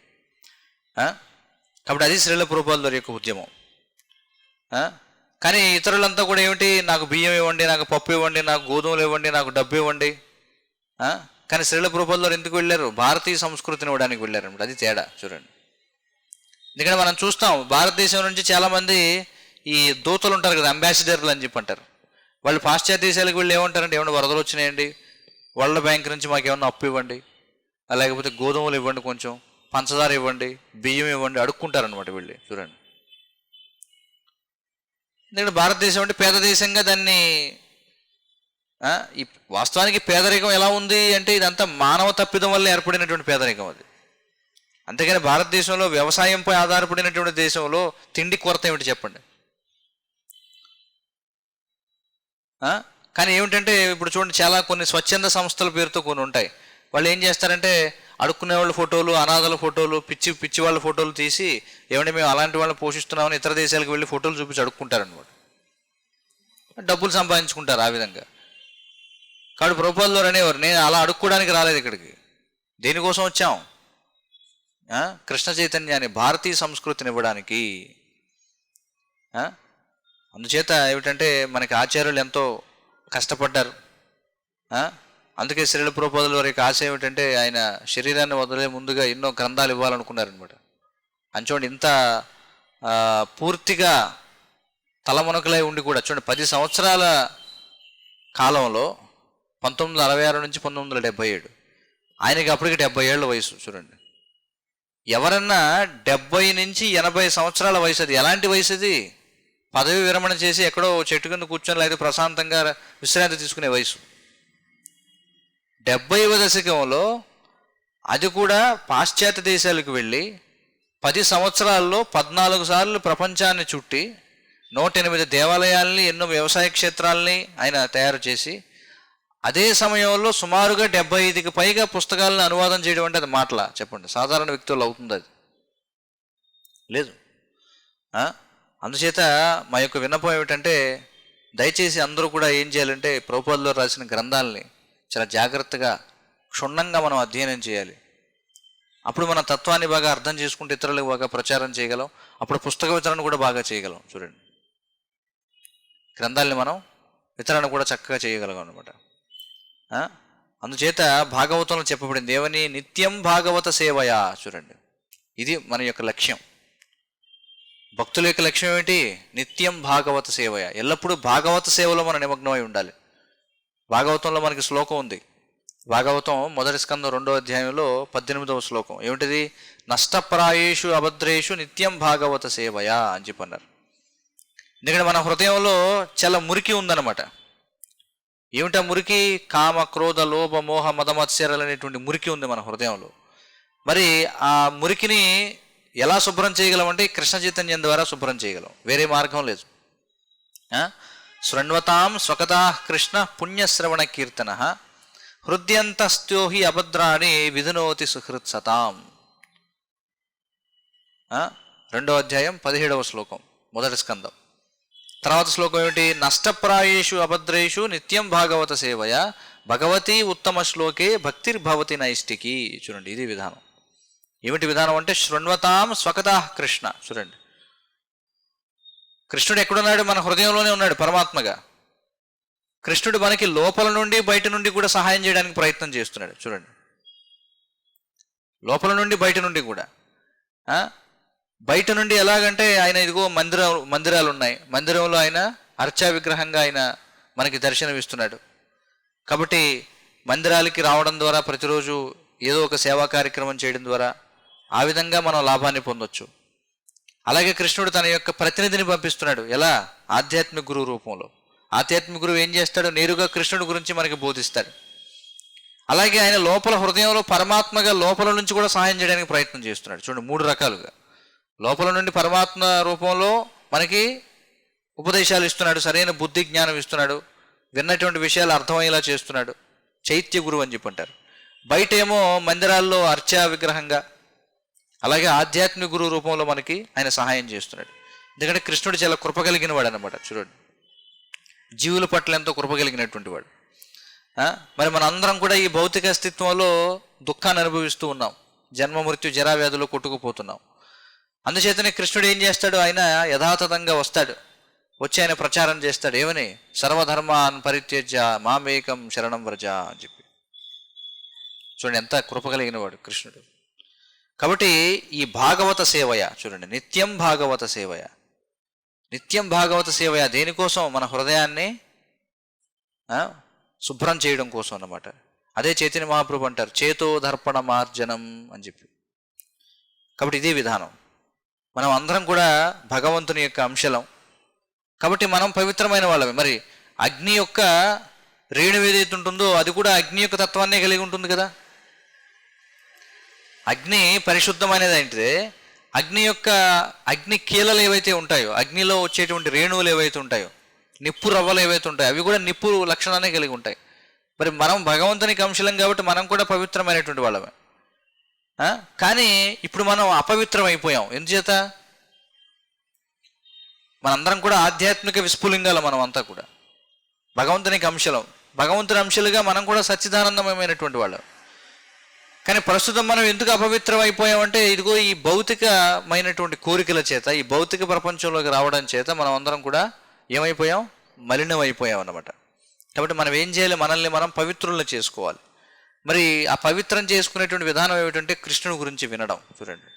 కాబట్టి అది శ్రీల ప్రభుపాదుల వారి యొక్క ఉద్యమం. కానీ ఇతరులంతా కూడా ఏమిటి, నాకు బియ్యం ఇవ్వండి, నాకు పప్పు ఇవ్వండి, నాకు గోధుమలు ఇవ్వండి, నాకు డబ్బు ఇవ్వండి. కానీ శ్రీల ప్రభుపాదుల వారు ఎందుకు వెళ్ళారు? భారతీయ సంస్కృతిని ఇవ్వడానికి వెళ్ళారు అనమాట. అది తేడా. చూడండి, ఎందుకంటే మనం చూస్తాం భారతదేశం నుంచి చాలామంది ఈ దూతలు ఉంటారు కదా, అంబాసిడర్లు అని చెప్పి అంటారు. వాళ్ళు పాశ్చాత్య దేశాలకు వెళ్ళి ఏమంటారంటే, ఏమన్నా వరదలు వచ్చినాయండి, వరల్డ్ బ్యాంక్ నుంచి మాకు ఏమన్నా అప్పు ఇవ్వండి, లేకపోతే గోధుమలు ఇవ్వండి, కొంచెం పంచదార ఇవ్వండి, బియ్యం ఇవ్వండి, అడుక్కుంటారనమాట వెళ్ళి. చూడండి, ఎందుకంటే భారతదేశం అంటే పేద దేశంగా దాన్ని ఈ వాస్తవానికి పేదరికం ఎలా ఉంది అంటే ఇదంతా మానవ తప్పిదం వల్ల ఏర్పడినటువంటి పేదరికం అది. అంతేగాని భారతదేశంలో వ్యవసాయంపై ఆధారపడినటువంటి దేశంలో తిండి కొరత ఏమిటి చెప్పండి? కానీ ఏమిటంటే ఇప్పుడు చూడండి, చాలా కొన్ని స్వచ్ఛంద సంస్థల పేరుతో కొన్ని ఉంటాయి. వాళ్ళు ఏం చేస్తారంటే అడుక్కునే వాళ్ళ ఫోటోలు, అనాథల ఫోటోలు, పిచ్చి వాళ్ళ ఫోటోలు తీసి ఏమంటే మేము అలాంటి వాళ్ళని పోషిస్తున్నామని ఇతర దేశాలకు వెళ్ళి ఫోటోలు చూపించి అడుక్కుంటారనమాట. డబ్బులు సంపాదించుకుంటారు ఆ విధంగా. కాబట్టి ప్రభుపాదుల వారు అనేవారు, నేను అలా అడుక్కోవడానికి రాలేదు ఇక్కడికి, దేనికోసం వచ్చాం? కృష్ణ చైతన్యాన్ని, భారతీయ సంస్కృతిని ఇవ్వడానికి. అందుచేత ఏమిటంటే మనకి ఆచార్యులు ఎంతో కష్టపడ్డారు. అందుకే శ్రీల ప్రభుపాదుల వారి యొక్క ఆశ ఏమిటంటే ఆయన శరీరాన్ని వదిలే ముందుగా ఎన్నో గ్రంథాలు ఇవ్వాలనుకున్నారనమాట. చూడండి, ఇంత పూర్తిగా తలమునకలై ఉండి కూడా చూడండి, 10 సంవత్సరాల కాలంలో 1966 నుంచి 1977 ఆయనకి అప్పటికి 70 ఏళ్ళ వయసు. చూడండి, ఎవరన్నా 70 నుంచి 80 సంవత్సరాల వయసు, అది ఎలాంటి వయసు? అది పదవి విరమణ చేసి ఎక్కడో చెట్టు కింద కూర్చొని లేదా ప్రశాంతంగా విశ్రాంతి తీసుకునే వయసు. 70వ దశకంలో, అది కూడా పాశ్చాత్య దేశాలకు వెళ్ళి 10 సంవత్సరాల్లో 14 సార్లు ప్రపంచాన్ని చుట్టి 108 దేవాలయాల్ని, ఎన్నో వ్యవసాయ క్షేత్రాలని ఆయన తయారు చేసి, అదే సమయంలో సుమారుగా 75కి పైగా పుస్తకాలను అనువాదం చేయడం అంటే అది మాటలా చెప్పండి? సాధారణ వ్యక్తులు అవుతుంది అది? లేదు. అందుచేత మా యొక్క విన్నపం ఏమిటంటే, దయచేసి అందరూ కూడా ఏం చేయాలంటే ప్రభుపాదులు రాసిన గ్రంథాలని చాలా జాగ్రత్తగా క్షుణ్ణంగా మనం అధ్యయనం చేయాలి. అప్పుడు మన తత్వాన్ని బాగా అర్థం చేసుకుంటే ఇతరులకు బాగా ప్రచారం చేయగలం. అప్పుడు పుస్తక వితరణ కూడా బాగా చేయగలం. చూడండి, గ్రంథాలని మనం వితరణ కూడా చక్కగా చేయగలం అనమాట. అందుచేత భాగవతంలో చెప్పబడింది ఏమని? నిత్యం భాగవత సేవయా. చూడండి, ఇది మన యొక్క లక్ష్యం. భక్తుల యొక్క లక్ష్యం ఏమిటి? నిత్యం భాగవత సేవయ, ఎల్లప్పుడూ భాగవత సేవలో మనం నిమగ్నమై ఉండాలి. భాగవతంలో మనకి శ్లోకం ఉంది. భాగవతం 1వ స్కంధం 2వ అధ్యాయంలో 18వ శ్లోకం ఏమిటిది? నష్టప్రాయేషు అభద్రేషు నిత్యం భాగవత సేవయా అని చెప్పన్నారు. ఎందుకంటే మన హృదయంలో చాలా మురికి ఉందన్నమాట. ఏమిటా మురికి? కామ, క్రోధ, లోభ, మోహ, మదమత్సరాలు అనేటువంటి మురికి ఉంది మన హృదయంలో. మరి ఆ మురికిని ఎలా శుభ్రం చేయగలం? కృష్ణ చైతన్యం ద్వారా శుభ్రం చేయగలం, వేరే మార్గం లేదు. శృణ్వతాం స్వకథా కృష్ణ పుణ్యశ్రవణ కీర్తన హృద్యంతస్థ్యోహి అభద్రాణి విధునోతి సుహృత్సతాం. 2వ అధ్యాయం 17వ శ్లోకం 1వ స్కందం. తర్వాత శ్లోకం ఏమిటి? నష్టప్రాయేషు అభద్రేషు నిత్యం భాగవత సేవయ భగవతి ఉత్తమ శ్లోకే భక్తిర్భవతి నైష్టికి. చూడండి, ఇది విధానం. ఏమిటి విధానం అంటే శృణ్వతాం స్వకథా కృష్ణ. చూడండి, కృష్ణుడు ఎక్కడున్నాడు? మన హృదయంలోనే ఉన్నాడు పరమాత్మగా. కృష్ణుడు మనకి లోపల నుండి బయట నుండి కూడా సహాయం చేయడానికి ప్రయత్నం చేస్తున్నాడు. చూడండి, లోపల నుండి బయట నుండి కూడా. బయట నుండి ఎలాగంటే ఆయన ఇదిగో మందిరాలు ఉన్నాయి, మందిరంలో ఆయన అర్చా విగ్రహంగా ఆయన మనకి దర్శనమిస్తున్నాడు. కాబట్టి మందిరాలకి రావడం ద్వారా, ప్రతిరోజు ఏదో ఒక సేవా కార్యక్రమం చేయడం ద్వారా ఆ విధంగా మనం లాభాన్ని పొందొచ్చు. అలాగే కృష్ణుడు తన యొక్క ప్రతినిధిని పంపిస్తున్నాడు. ఎలా? ఆధ్యాత్మిక గురువు రూపంలో. ఆధ్యాత్మిక గురువు ఏం చేస్తాడు? నేరుగా కృష్ణుడి గురించి మనకి బోధిస్తాడు. అలాగే ఆయన లోపల హృదయంలో పరమాత్మగా లోపల నుంచి కూడా సహాయం చేయడానికి ప్రయత్నం చేస్తున్నాడు. చూడండి, 3 రకాలుగా. లోపల నుండి పరమాత్మ రూపంలో మనకి ఉపదేశాలు ఇస్తున్నాడు, సరైన బుద్ధి జ్ఞానం ఇస్తున్నాడు, విన్నటువంటి విషయాలు అర్థమయ్యేలా చేస్తున్నాడు, చైత్య గురువు అని చెప్పి అంటారు. బయట ఏమో మందిరాల్లో అర్చా విగ్రహంగా, అలాగే ఆధ్యాత్మిక గురువు రూపంలో మనకి ఆయన సహాయం చేస్తున్నాడు. ఎందుకంటే కృష్ణుడు చాలా కృప కలిగిన వాడు అనమాట. చూడండి, జీవుల పట్ల ఎంతో కృప కలిగినటువంటి వాడు. మరి మన అందరం కూడా ఈ భౌతిక అస్తిత్వంలో దుఃఖాన్ని అనుభవిస్తూ ఉన్నాం, జన్మ మృత్యు జరా వ్యాధులు కొట్టుకుపోతున్నాం. అందుచేతనే కృష్ణుడు ఏం చేస్తాడు? ఆయన యథాతథంగా వస్తాడు, వచ్చి ఆయన ప్రచారం చేస్తాడు. ఏమని? సర్వధర్మాన్ పరిత్యజ్య మామేకం శరణం వ్రజ అని చెప్పి. చూడండి, ఎంత కృప కలిగిన వాడు కృష్ణుడు. కాబట్టి ఈ భాగవత సేవయ, చూడండి, నిత్యం భాగవత సేవయ, నిత్యం భాగవత సేవయ దేనికోసం? మన హృదయాన్ని శుభ్రం చేయడం కోసం అన్నమాట. అదే చైతన్య మహాప్రభు అంటారు చేతో దర్పణ మార్జనం అని చెప్పి. కాబట్టి ఇదే విధానం. మనం అందరం కూడా భగవంతుని యొక్క అంశలం. కాబట్టి మనం పవిత్రమైన వాళ్ళమే. మరి అగ్ని యొక్క రేణువు ఏదైతే ఉంటుందో అది కూడా అగ్ని యొక్క తత్వాన్నే కలిగి ఉంటుంది కదా. అగ్ని పరిశుద్ధమైనది అంటే అగ్ని కీలలు ఏవైతే ఉంటాయో, అగ్నిలో వచ్చేటువంటి రేణువులు ఏవైతే ఉంటాయో, నిప్పు రవ్వలు ఏవైతే ఉంటాయో అవి కూడా నిప్పు లక్షణాన్ని కలిగి ఉంటాయి. మరి మనం భగవంతునికి అంశలం కాబట్టి మనం కూడా పవిత్రమైనటువంటి వాళ్ళమే. కానీ ఇప్పుడు మనం అపవిత్రం అయిపోయాం. ఎందుచేత? మనందరం కూడా ఆధ్యాత్మిక విస్ఫులింగాలు, మనం అంతా కూడా భగవంతునికి అంశలం. భగవంతుని అంశాలుగా మనం కూడా సచ్చిదానందమైనటువంటి వాళ్ళం. కానీ ప్రస్తుతం మనం ఎందుకు అపవిత్రం అయిపోయామంటే ఇదిగో ఈ భౌతికమైనటువంటి కోరికల చేత, ఈ భౌతిక ప్రపంచంలోకి రావడం చేత మనం అందరం కూడా ఏమైపోయాం? మలినం అయిపోయాం అన్నమాట. కాబట్టి మనం ఏం చేయాలి? మనల్ని మనం పవిత్రులను చేసుకోవాలి. మరి ఆ పవిత్రం చేసుకునేటువంటి విధానం ఏమిటంటే కృష్ణుని గురించి వినడం. చూడండి,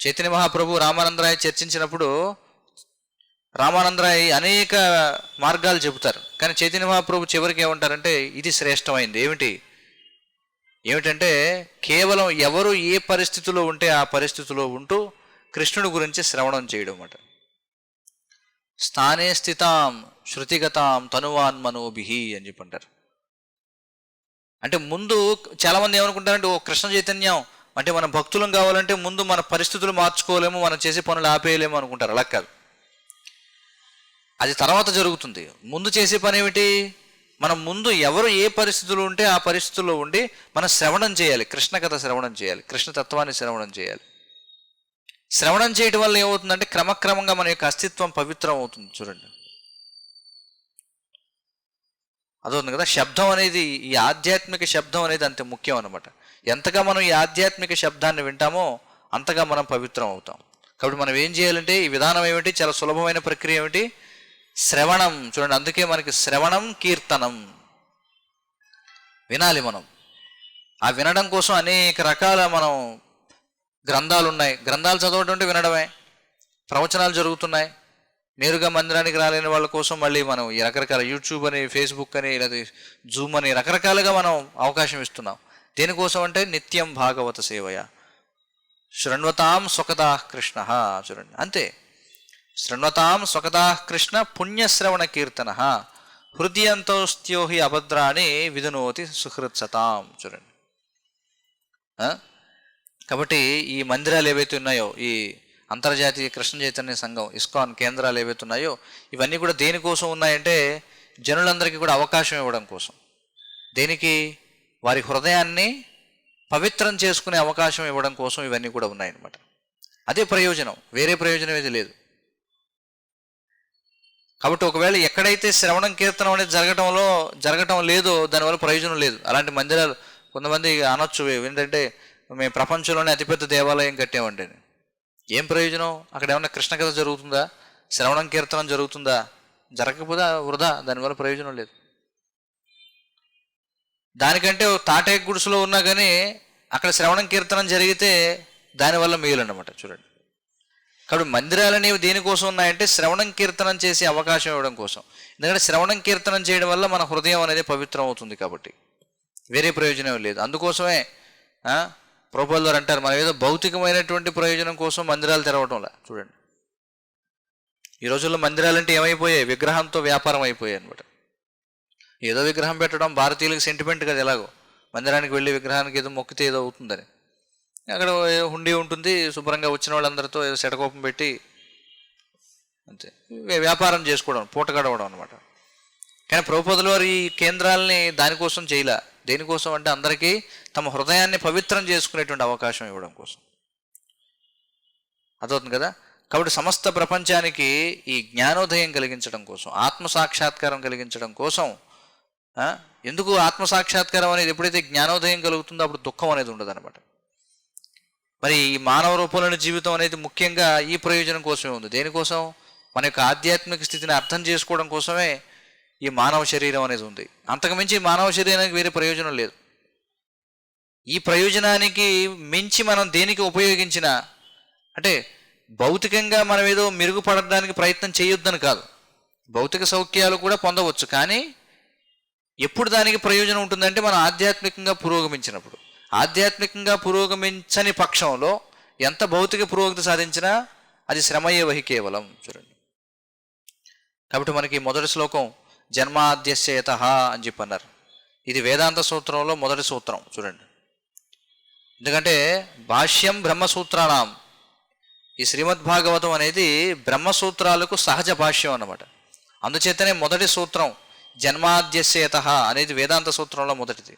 చైతన్య మహాప్రభు రామానందరాయ చర్చించినప్పుడు రామానందరాయ్ అనేక మార్గాలు చెబుతారు, కానీ చైతన్య మహాప్రభు చివరికి ఏమంటారంటే ఇది శ్రేష్టమైంది. ఏమిటంటే కేవలం ఎవరు ఏ పరిస్థితిలో ఉంటే ఆ పరిస్థితిలో ఉంటూ కృష్ణుడి గురించి శ్రవణం చేయడం అన్నమాట. స్థానే స్థితాం శృతిగతాం తనువాన్ మనోభిహి అని చెప్పంటారు. అంటే ముందు చాలామంది ఏమనుకుంటారంటే ఓ కృష్ణ చైతన్యం అంటే మన భక్తులం కావాలంటే ముందు మన పరిస్థితులు మార్చుకోలేము, మనం చేసే పనులు ఆపేయలేము అనుకుంటారు. అలా కాదు, అది తర్వాత జరుగుతుంది. ముందు చేసే పని ఏమిటి? మనం ముందు ఎవరు ఏ పరిస్థితులు ఉంటే ఆ పరిస్థితుల్లో ఉండి మనం శ్రవణం చేయాలి, కృష్ణ కథ శ్రవణం చేయాలి, కృష్ణ తత్వాన్ని శ్రవణం చేయాలి. శ్రవణం చేయడం వల్ల ఏమవుతుందంటే క్రమక్రమంగా మన యొక్క అస్తిత్వం పవిత్రం అవుతుంది. చూడండి, అదవుతుంది కదా. శబ్దం అనేది, ఈ ఆధ్యాత్మిక శబ్దం అనేది అంత ముఖ్యం అన్నమాట. ఎంతగా మనం ఈ ఆధ్యాత్మిక శబ్దాన్ని వింటామో అంతగా మనం పవిత్రం అవుతాం. కాబట్టి మనం ఏం చేయాలంటే ఈ విధానం ఏమిటి? చాలా సులభమైన ప్రక్రియ ఏమిటి? శ్రవణం. చూడండి, అందుకే మనకి శ్రవణం కీర్తనం వినాలి మనం. ఆ వినడం కోసం అనేక రకాల మనం గ్రంథాలు ఉన్నాయి. గ్రంథాలు చదవడం అంటే వినడమే. ప్రవచనాలు జరుగుతున్నాయి. నేరుగా మందిరానికి రాలేని వాళ్ళ కోసం మళ్ళీ మనం ఈ రకరకాల యూట్యూబ్ అని, ఫేస్బుక్ అని, లేదా జూమ్ అని రకరకాలుగా మనం అవకాశం ఇస్తున్నాం. దేనికోసం అంటే నిత్యం భాగవత సేవయ శృణ్వతాం స్వకదా కృష్ణ. చూడండి, అంతే. శృణ్వతాం స్వకదా కృష్ణ పుణ్యశ్రవణ కీర్తన హృదయంతోస్త్యో హి అభద్రాన్ని విధునోతి సుహృత్సతాం. చూడండి, కాబట్టి ఈ మందిరాలు ఏవైతే ఉన్నాయో, ఈ అంతర్జాతీయ కృష్ణ చైతన్య సంఘం ఇస్కాన్ కేంద్రాలు ఏవైతే ఉన్నాయో, ఇవన్నీ కూడా దేనికోసం ఉన్నాయంటే జనులందరికీ కూడా అవకాశం ఇవ్వడం కోసం. దేనికి? వారి హృదయాన్ని పవిత్రం చేసుకునే అవకాశం ఇవ్వడం కోసం ఇవన్నీ కూడా ఉన్నాయన్నమాట. అదే ప్రయోజనం, వేరే ప్రయోజనం ఏది లేదు. కాబట్టి ఒకవేళ ఎక్కడైతే శ్రవణం కీర్తనం అనేది జరగటం లేదో దానివల్ల ప్రయోజనం లేదు. అలాంటి మందిరాలు కొంతమంది అనొచ్చు ఏంటంటే మేము ప్రపంచంలోనే అతిపెద్ద దేవాలయం కట్టామంటే ఏం ప్రయోజనం? అక్కడ ఏమన్నా కృష్ణ కథ జరుగుతుందా? శ్రవణం కీర్తనం జరుగుతుందా? జరగకపోతే వృధా, దానివల్ల ప్రయోజనం లేదు. దానికంటే తాటే గుడిసెలో ఉన్నా కానీ అక్కడ శ్రవణం కీర్తనం జరిగితే దానివల్ల మేలు అన్నమాట. చూడండి, కాబట్టి మందిరాలు అనేవి దేనికోసం ఉన్నాయంటే శ్రవణం కీర్తనం చేసే అవకాశం ఇవ్వడం కోసం. ఎందుకంటే శ్రవణం కీర్తనం చేయడం వల్ల మన హృదయం అనేది పవిత్రం అవుతుంది. కాబట్టి వేరే ప్రయోజనం లేదు. అందుకోసమే ప్రభువుల వారు అంటారు, మనం ఏదో భౌతికమైనటువంటి ప్రయోజనం కోసం మందిరాలు తెరవడంలా. చూడండి, ఈ రోజుల్లో మందిరాలంటే ఏమైపోయాయి? విగ్రహంతో వ్యాపారం అయిపోయాయి అనమాట. ఏదో విగ్రహం పెట్టడం భారతీయులకు సెంటిమెంట్ కదా. ఎలాగో మందిరానికి వెళ్ళి విగ్రహానికి ఏదో మొక్కితే ఏదో అవుతుందని అక్కడ హుండీ ఉంటుంది, శుభ్రంగా వచ్చిన వాళ్ళందరితో ఏదో సెటకోపం పెట్టి అంతే వ్యాపారం చేసుకోవడం, పూట గడవడం అనమాట. కానీ ప్రభుపాదుల వారు ఈ కేంద్రాలని దానికోసం చేయలే. దేనికోసం అంటే అందరికీ తమ హృదయాన్ని పవిత్రం చేసుకునేటువంటి అవకాశం ఇవ్వడం కోసం. అదవుతుంది కదా. కాబట్టి సమస్త ప్రపంచానికి ఈ జ్ఞానోదయం కలిగించడం కోసం, ఆత్మసాక్షాత్కారం కలిగించడం కోసం. ఎందుకు ఆత్మసాక్షాత్కారం అనేది? ఎప్పుడైతే జ్ఞానోదయం కలుగుతుందో అప్పుడు దుఃఖం అనేది ఉండదు అనమాట. మరి ఈ మానవ రూపంలోని జీవితం అనేది ముఖ్యంగా ఈ ప్రయోజనం కోసమే ఉంది. దేనికోసం? మన యొక్క ఆధ్యాత్మిక స్థితిని అర్థం చేసుకోవడం కోసమే ఈ మానవ శరీరం అనేది ఉంది. అంతకుమించి మానవ శరీరానికి వేరే ప్రయోజనం లేదు. ఈ ప్రయోజనానికి మించి మనం దేనికి ఉపయోగించినా అంటే భౌతికంగా మనం ఏదో మెరుగుపడడానికి ప్రయత్నం చేయొద్దని కాదు. భౌతిక సౌఖ్యాలు కూడా పొందవచ్చు, కానీ ఎప్పుడు దానికి ప్రయోజనం ఉంటుందంటే మనం ఆధ్యాత్మికంగా పురోగమించినప్పుడు. ఆధ్యాత్మికంగా పురోగమించని పక్షంలో ఎంత భౌతిక పురోగతి సాధించినా అది శ్రమయే వహి కేవలం. చూడండి, కాబట్టి మనకి మొదటి శ్లోకం జన్మాద్యస్యయతః అని చెప్పి అన్నారు. ఇది వేదాంత సూత్రంలో మొదటి సూత్రం. చూడండి, ఎందుకంటే భాష్యం బ్రహ్మసూత్రాణం, ఈ శ్రీమద్భాగవతం అనేది బ్రహ్మసూత్రాలకు సహజ భాష్యం అన్నమాట. అందుచేతనే మొదటి సూత్రం జన్మాద్యస్యయతః అనేది వేదాంత సూత్రంలో మొదటిది.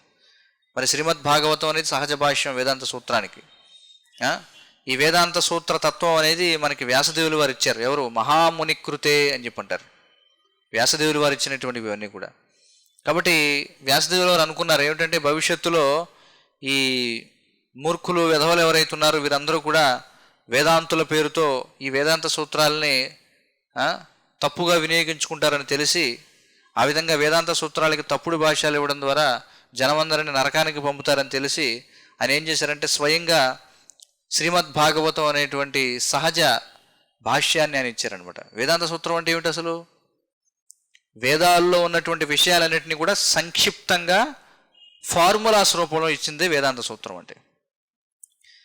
మరి శ్రీమద్భాగవతం అనేది సహజ భాష్యం వేదాంత సూత్రానికి. ఈ వేదాంత సూత్ర తత్వం అనేది మనకి వ్యాసదేవులు వారు ఇచ్చారు. ఎవరు? మహాముని కృతే అని చెప్పి అంటారు. వ్యాసదేవులు వారు ఇచ్చినటువంటివి ఇవన్నీ కూడా. కాబట్టి వ్యాసదేవులు వారు అనుకున్నారు ఏమిటంటే భవిష్యత్తులో ఈ మూర్ఖులు విధవలు ఎవరైతే ఉన్నారో వీరందరూ కూడా వేదాంతుల పేరుతో ఈ వేదాంత సూత్రాలని తప్పుగా వినియోగించుకుంటారని తెలిసి ఆ విధంగా వేదాంత సూత్రాలకి తప్పుడు భాష్యాలు ఇవ్వడం ద్వారా జనమందరిని నరకానికి పంపుతారని తెలిసి ఆయన ఏం చేశారంటే స్వయంగా శ్రీమద్భాగవతం అనేటువంటి సహజ భాష్యాన్ని ఆయన ఇచ్చారనమాట. వేదాంత సూత్రం అంటే ఏమిటి అసలు? వేదాల్లో ఉన్నటువంటి విషయాలన్నింటినీ కూడా సంక్షిప్తంగా ఫార్ములాస్ రూపంలో ఇచ్చిందే వేదాంత సూత్రం అంటే.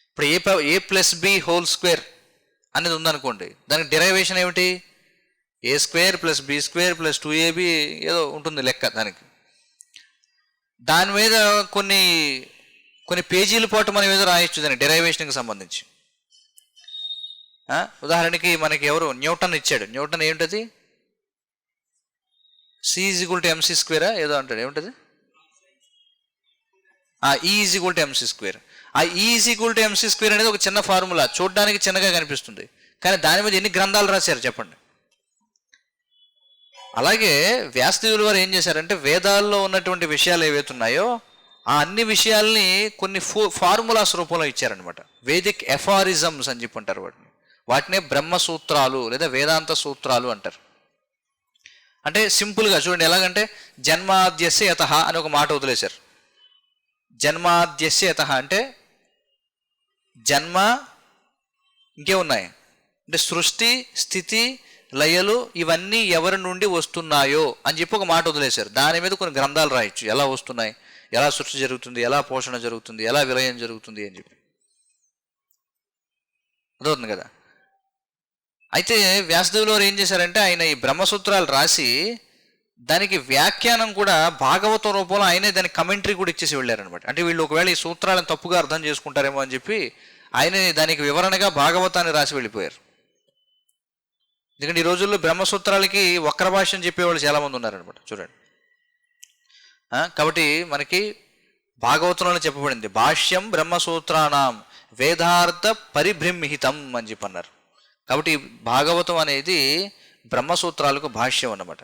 ఇప్పుడు a+b² అనేది ఉందనుకోండి, దానికి డెరైవేషన్ ఏమిటి? a² + b² + 2ab ఏదో ఉంటుంది లెక్క దానికి. దాని మీద కొన్ని పేజీల పాటు మనం ఏదో రాయొచ్చు దాని డెరైవేషన్కి సంబంధించి. ఉదాహరణకి మనకి ఎవరు న్యూటన్ ఇచ్చాడు. న్యూటన్ ఏమిటది? c = mc² ఏదో అంటాడు. ఏమిటది? E = mc². ఆ E = mc² అనేది ఒక చిన్న ఫార్ములా, చూడడానికి చిన్నగా కనిపిస్తుంది, కానీ దాని మీద ఎన్ని గ్రంథాలు రాశారు చెప్పండి. అలాగే వ్యాసదేవుల వారు ఏం చేశారంటే వేదాల్లో ఉన్నటువంటి విషయాలు ఏవైతే ఉన్నాయో ఆ అన్ని విషయాల్ని కొన్ని ఫార్ములాస్ రూపంలో ఇచ్చారనమాట. వేదిక్ ఎఫారిజమ్స్ అని చెప్పి అంటారు వాటినే బ్రహ్మసూత్రాలు లేదా వేదాంత సూత్రాలు అంటారు. అంటే సింపుల్గా చూడండి, ఎలాగంటే జన్మాద్యస్య యతః అని ఒక మాట వదిలేశారు. జన్మాద్యస్య యతః అంటే జన్మ, ఇంకేమున్నాయి అంటే సృష్టి, స్థితి, లయలు ఇవన్నీ ఎవరి నుండి వస్తున్నాయో అని చెప్పి ఒక మాట వదిలేశారు. దాని మీద కొన్ని గ్రంథాలు రాయొచ్చు, ఎలా వస్తున్నాయి, ఎలా సృష్టి జరుగుతుంది, ఎలా పోషణ జరుగుతుంది, ఎలా విలయం జరుగుతుంది అని చెప్పి. అదవుతుంది కదా. అయితే వ్యాసదేవులు వారు ఏం చేశారంటే ఆయన ఈ బ్రహ్మసూత్రాలు రాసి దానికి వ్యాఖ్యానం కూడా భాగవతం రూపంలో ఆయనే దానికి కమెంటరీ కూడా ఇచ్చేసి వెళ్ళారనమాట. అంటే వీళ్ళు ఒకవేళ ఈ సూత్రాలను తప్పుగా అర్థం చేసుకుంటారేమో అని చెప్పి ఆయనే దానికి వివరణగా భాగవతాన్ని రాసి వెళ్ళిపోయారు. ఎందుకంటే ఈ రోజుల్లో బ్రహ్మసూత్రాలకి వక్ర భాష్యం చెప్పేవాళ్ళు చాలామంది ఉన్నారనమాట చూడండి. కాబట్టి మనకి భాగవతంలోనే చెప్పబడింది భాష్యం బ్రహ్మసూత్రానాం వేదార్థ పరిబ్రహ్మిహితం అని చెప్పి అన్నారు. కాబట్టి భాగవతం అనేది బ్రహ్మసూత్రాలకు భాష్యం అన్నమాట.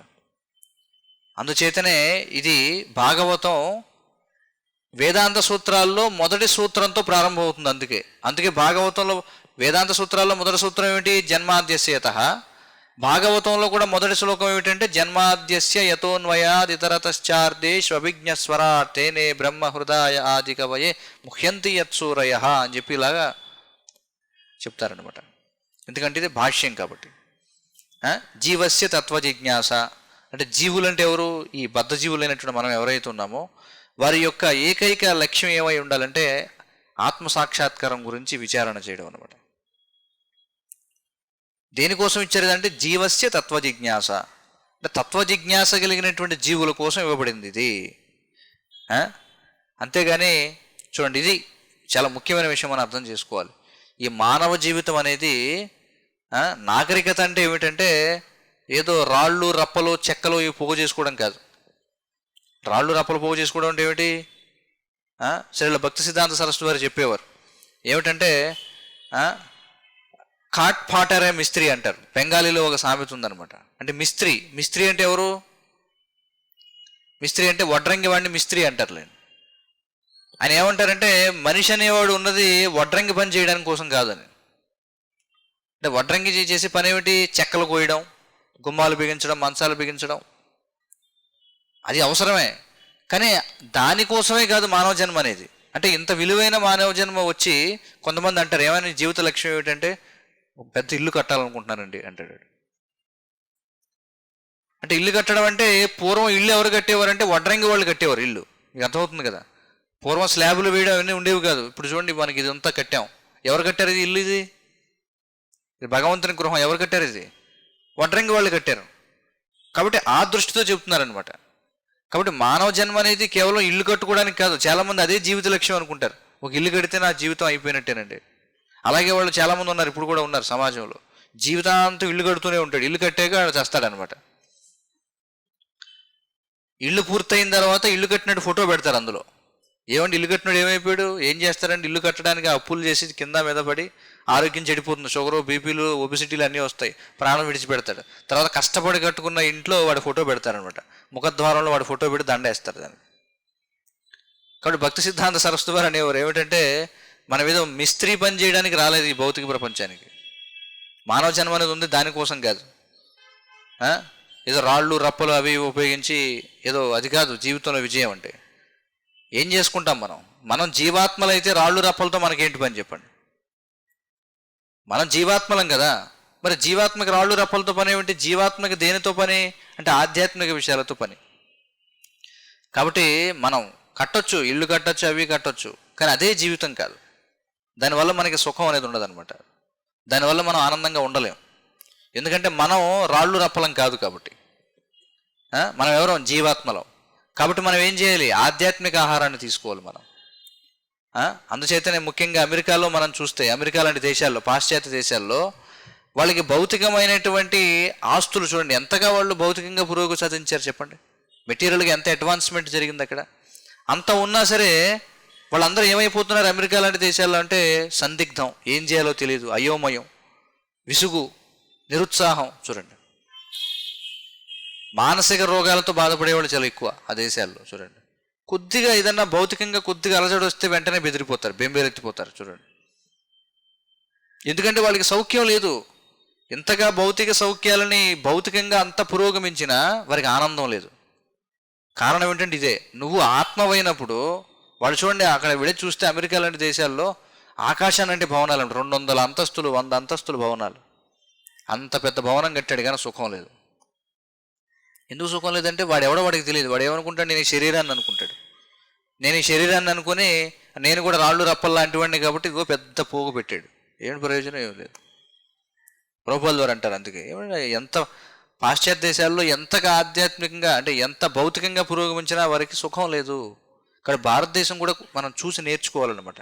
అందుచేతనే ఇది భాగవతం వేదాంత సూత్రాల్లో మొదటి సూత్రంతో ప్రారంభమవుతుంది. అందుకే భాగవతంలో వేదాంత సూత్రాల్లో మొదటి సూత్రం ఏమిటి? జన్మాద్యస్య యతః. భాగవతంలో కూడా మొదటి శ్లోకం ఏమిటంటే జన్మాద్యస్య యతోన్వయాదితరతశ్చార్దే స్వభిజ్ఞస్వరార్థేనే బ్రహ్మ హృదయ ఆది కవయే ముహ్యంతి యత్సూరయః అని చెప్పి ఇలాగా చెప్తారనమాట. ఎందుకంటే ఇది భాష్యం కాబట్టి. జీవస్య తత్వ జిజ్ఞాస అంటే జీవులు అంటే ఎవరు? ఈ బద్ధ జీవులైనటువంటి మనం ఎవరైతే ఉన్నామో వారి యొక్క ఏకైక లక్ష్యం ఏమై ఉండాలంటే ఆత్మసాక్షాత్కారం గురించి విచారణ చేయడం అనమాట. దేనికోసం ఇచ్చారు అంటే జీవస్య తత్వ జిజ్ఞాస అంటే తత్వ జిజ్ఞాస కలిగినటువంటి జీవుల కోసం ఇవ్వబడింది ఇది. అంతేగాని చూడండి, ఇది చాలా ముఖ్యమైన విషయం మనం అర్థం చేసుకోవాలి. ఈ మానవ జీవితం అనేది నాగరికత అంటే ఏమిటంటే ఏదో రాళ్ళు రప్పలు చెక్కలు ఇవి పోగు చేసుకోవడం కాదు. రాళ్ళు రప్పలు పోగు చేసుకోవడం అంటే ఏమిటి? సరే, భక్తి సిద్ధాంత సరస్వతి వారు చెప్పేవారు ఏమిటంటే కాట్ పాటరే మిస్త్రీ అంటారు. బెంగాలీలో ఒక సామెత ఉందనమాట. అంటే మిస్త్రీ అంటే ఎవరు? మిస్త్రీ అంటే వడ్రంగి వాడిని మిస్త్రీ అంటారులేండి. ఆయన ఏమంటారంటే మనిషి అనేవాడు ఉన్నది వడ్రంగి పని చేయడానికి కోసం కాదని. అంటే వడ్రంగి చేసే పని ఏమిటి? చెక్కలు కోయడం, గుమ్మాలు బిగించడం, మంచాలు బిగించడం, అది అవసరమే. కానీ దానికోసమే కాదు మానవ జన్మ అనేది. అంటే ఇంత విలువైన మానవ జన్మ వచ్చి కొంతమంది అంటారు ఏమైనా జీవిత లక్ష్యం ఏమిటంటే పెద్ద ఇల్లు కట్టాలనుకుంటున్నానండి అంటాడు. అంటే ఇల్లు కట్టడం అంటే పూర్వం ఇల్లు ఎవరు కట్టేవారంటే వడ్రంగి వాళ్ళు కట్టేవారు ఇల్లు. మీకు అర్థమవుతుంది కదా. పూర్వం స్లాబులు వేయడం అవన్నీ ఉండేవి కాదు. ఇప్పుడు చూడండి మనకి ఇదంతా కట్టాం. ఎవరు కట్టారు ఇది? ఇల్లు ఇది భగవంతుని గృహం. ఎవరు కట్టారు? ఇది వడ్రంగి వాళ్ళు కట్టారు. కాబట్టి ఆ దృష్టితో చెప్తున్నారనమాట. కాబట్టి మానవ జన్మ అనేది కేవలం ఇల్లు కట్టుకోవడానికి కాదు. చాలామంది అదే జీవిత లక్ష్యం అనుకుంటారు. ఒక ఇల్లు కడితే నా జీవితం అయిపోయినట్టేనండి. అలాగే వాళ్ళు చాలామంది ఉన్నారు, ఇప్పుడు కూడా ఉన్నారు సమాజంలో. జీవితాంతం ఇల్లు కడుతూనే ఉంటాడు. ఇల్లు కట్టాక చేస్తాడనమాట. ఇల్లు పూర్తయిన తర్వాత ఇల్లు కట్టినట్టు ఫోటో పెడతారు అందులో. ఏమంటే ఇల్లు కట్టినాడు ఏమైపోయాడు? ఏం చేస్తారంటే ఇల్లు కట్టడానికి అప్పులు చేసి కింద మీద పడి ఆరోగ్యం చెడిపోతుంది. షుగరు, బీపీలు, ఒబిసిటీలు అన్నీ వస్తాయి. ప్రాణం విడిచిపెడతాడు. తర్వాత కష్టపడి కట్టుకున్న ఇంట్లో వాడి ఫోటో పెడతారనమాట. ముఖద్వారంలో వాడి ఫోటో పెట్టి దండేస్తారు దానికి. కాబట్టి భక్తి సిద్ధాంత సరస్వతి వారు అనేవారు ఏమిటంటే మనం ఏదో మిస్త్రీ పని చేయడానికి రాలేదు ఈ భౌతిక ప్రపంచానికి. మానవ జన్మ అనేది ఉంది దానికోసం కాదు. ఏదో రాళ్ళు రప్పలు అవి ఉపయోగించి ఏదో అది కాదు జీవితంలో విజయం అంటే. ఏం చేసుకుంటాం మనం జీవాత్మలు అయితే రాళ్ళు రప్పలతో మనకేంటి పని చెప్పండి. మనం జీవాత్మలం కదా. మరి జీవాత్మక రాళ్ళు రప్పలతో పని ఏమిటి? జీవాత్మక దేనితో పని అంటే ఆధ్యాత్మిక విషయాలతో పని. కాబట్టి మనం కట్టొచ్చు, ఇల్లు కట్టొచ్చు, అవి కట్టొచ్చు, కానీ అదే జీవితం కాదు. దానివల్ల మనకి సుఖం అనేది ఉండదు అనమాట. దానివల్ల మనం ఆనందంగా ఉండలేం. ఎందుకంటే మనం రాళ్ళు రప్పలం కాదు కాబట్టి. మనం ఎవరో జీవాత్మలం కాబట్టి మనం ఏం చేయాలి? ఆధ్యాత్మిక ఆహారాన్ని తీసుకోవాలి మనం. అందుచేతనే ముఖ్యంగా అమెరికాలో మనం చూస్తే, అమెరికా లాంటి దేశాల్లో, పాశ్చాత్య దేశాల్లో వాళ్ళకి భౌతికమైనటువంటి ఆస్తులు చూడండి, ఎంతగా వాళ్ళు భౌతికంగా పురోగతి సాధించారు చెప్పండి. మెటీరియల్గా ఎంత అడ్వాన్స్మెంట్ జరిగింది అక్కడ. అంత ఉన్నా సరే వాళ్ళందరూ ఏమైపోతున్నారు అమెరికా లాంటి దేశాల్లో అంటే సందిగ్ధం, ఏం చేయాలో తెలియదు, అయోమయం, విసుగు, నిరుత్సాహం. చూడండి, మానసిక రోగాలతో బాధపడేవాళ్ళు చాలా ఎక్కువ ఆ దేశాల్లో. చూడండి, కొద్దిగా ఏదన్నా భౌతికంగా కొద్దిగా అలజడి వస్తే వెంటనే బెదిరిపోతారు, బెంబేలెత్తిపోతారు. చూడండి, ఎందుకంటే వాళ్ళకి సౌఖ్యం లేదు. ఇంతగా భౌతిక సౌఖ్యాలని భౌతికంగా అంత పురోగమించినా వారికి ఆనందం లేదు. కారణం ఏంటంటే ఇదే, నువ్వు ఆత్మవైనప్పుడు. వాళ్ళు చూడండి, అక్కడ వెళ్ళి చూస్తే అమెరికా లాంటి దేశాల్లో ఆకాశాన్ని అంటే భవనాలు అంటే 200 అంతస్తులు 100 అంతస్తుల భవనాలు. అంత పెద్ద భవనం కట్టాడు కానీ సుఖం లేదు. ఎందుకు సుఖం లేదంటే వాడికి తెలియదు. వాడు ఏమనుకుంటాడు? నేను ఈ శరీరాన్ని అనుకుంటాడు. నేను ఈ శరీరాన్ని అనుకుని నేను కూడా రాళ్ళు రప్పలు లాంటి వాడిని కాబట్టి ఇదిగో పెద్ద పోగు పెట్టాడు. ఏమి ప్రయోజనం ఏమి లేదు. ప్రభుపాల్ వారు అంటారు అందుకే, ఏమంటే ఎంత పాశ్చాత్య దేశాల్లో ఎంతగా ఆధ్యాత్మికంగా అంటే ఎంత భౌతికంగా పురోగమించినా వారికి సుఖం లేదు. ఇక్కడ భారతదేశం కూడా మనం చూసి నేర్చుకోవాలన్నమాట.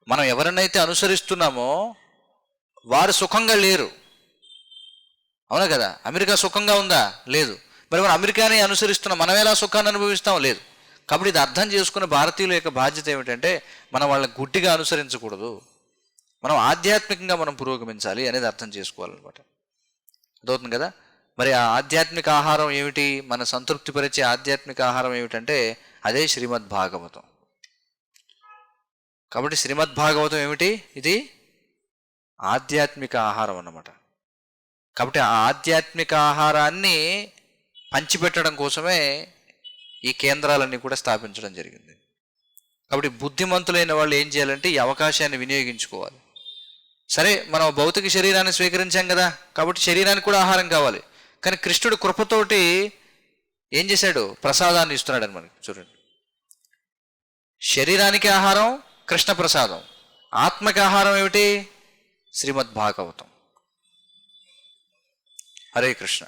మనం ఎవరినైతే అనుసరిస్తున్నామో వారు సుఖంగా లేరు. అవునా కదా? అమెరికా సుఖంగా ఉందా? లేదు. మరి మనం అమెరికాని అనుసరిస్తున్నాం, మనం ఎలా సుఖాన్ని అనుభవిస్తాం? లేదు. కాబట్టి ఇది అర్థం చేసుకున్న భారతీయుల యొక్క బాధ్యత ఏమిటంటే మనం వాళ్ళని గుడ్డిగా అనుసరించకూడదు, మనం ఆధ్యాత్మికంగా మనం పురోగమించాలి అనేది అర్థం చేసుకోవాలన్నమాట. అదవుతుంది కదా? మరి ఆ ఆధ్యాత్మిక ఆహారం ఏమిటి? మన సంతృప్తిపరిచే ఆధ్యాత్మిక ఆహారం ఏమిటంటే అదే శ్రీమద్ భాగవతం. కాబట్టి శ్రీమద్ భాగవతం ఏమిటి? ఇది ఆధ్యాత్మిక ఆహారం అన్నమాట. కాబట్టి ఆ ఆధ్యాత్మిక ఆహారాన్ని పంచిపెట్టడం కోసమే ఈ కేంద్రాలన్నీ కూడా స్థాపించడం జరిగింది. కాబట్టి బుద్ధిమంతులైన వాళ్ళు ఏం చేయాలంటే ఈ అవకాశాన్ని వినియోగించుకోవాలి. సరే, మనం భౌతిక శరీరాన్ని స్వీకరించాం కదా, కాబట్టి శరీరానికి కూడా ఆహారం కావాలి. కానీ కృష్ణుడు కృపతోటి ఏం చేశాడు? ప్రసాదాన్ని ఇస్తున్నాడు అని మనకి. చూడండి, శరీరానికి ఆహారం కృష్ణ ప్రసాదం, ఆత్మకి ఆహారం ఏమిటి? శ్రీమద్ భాగవతం. హరే కృష్ణ.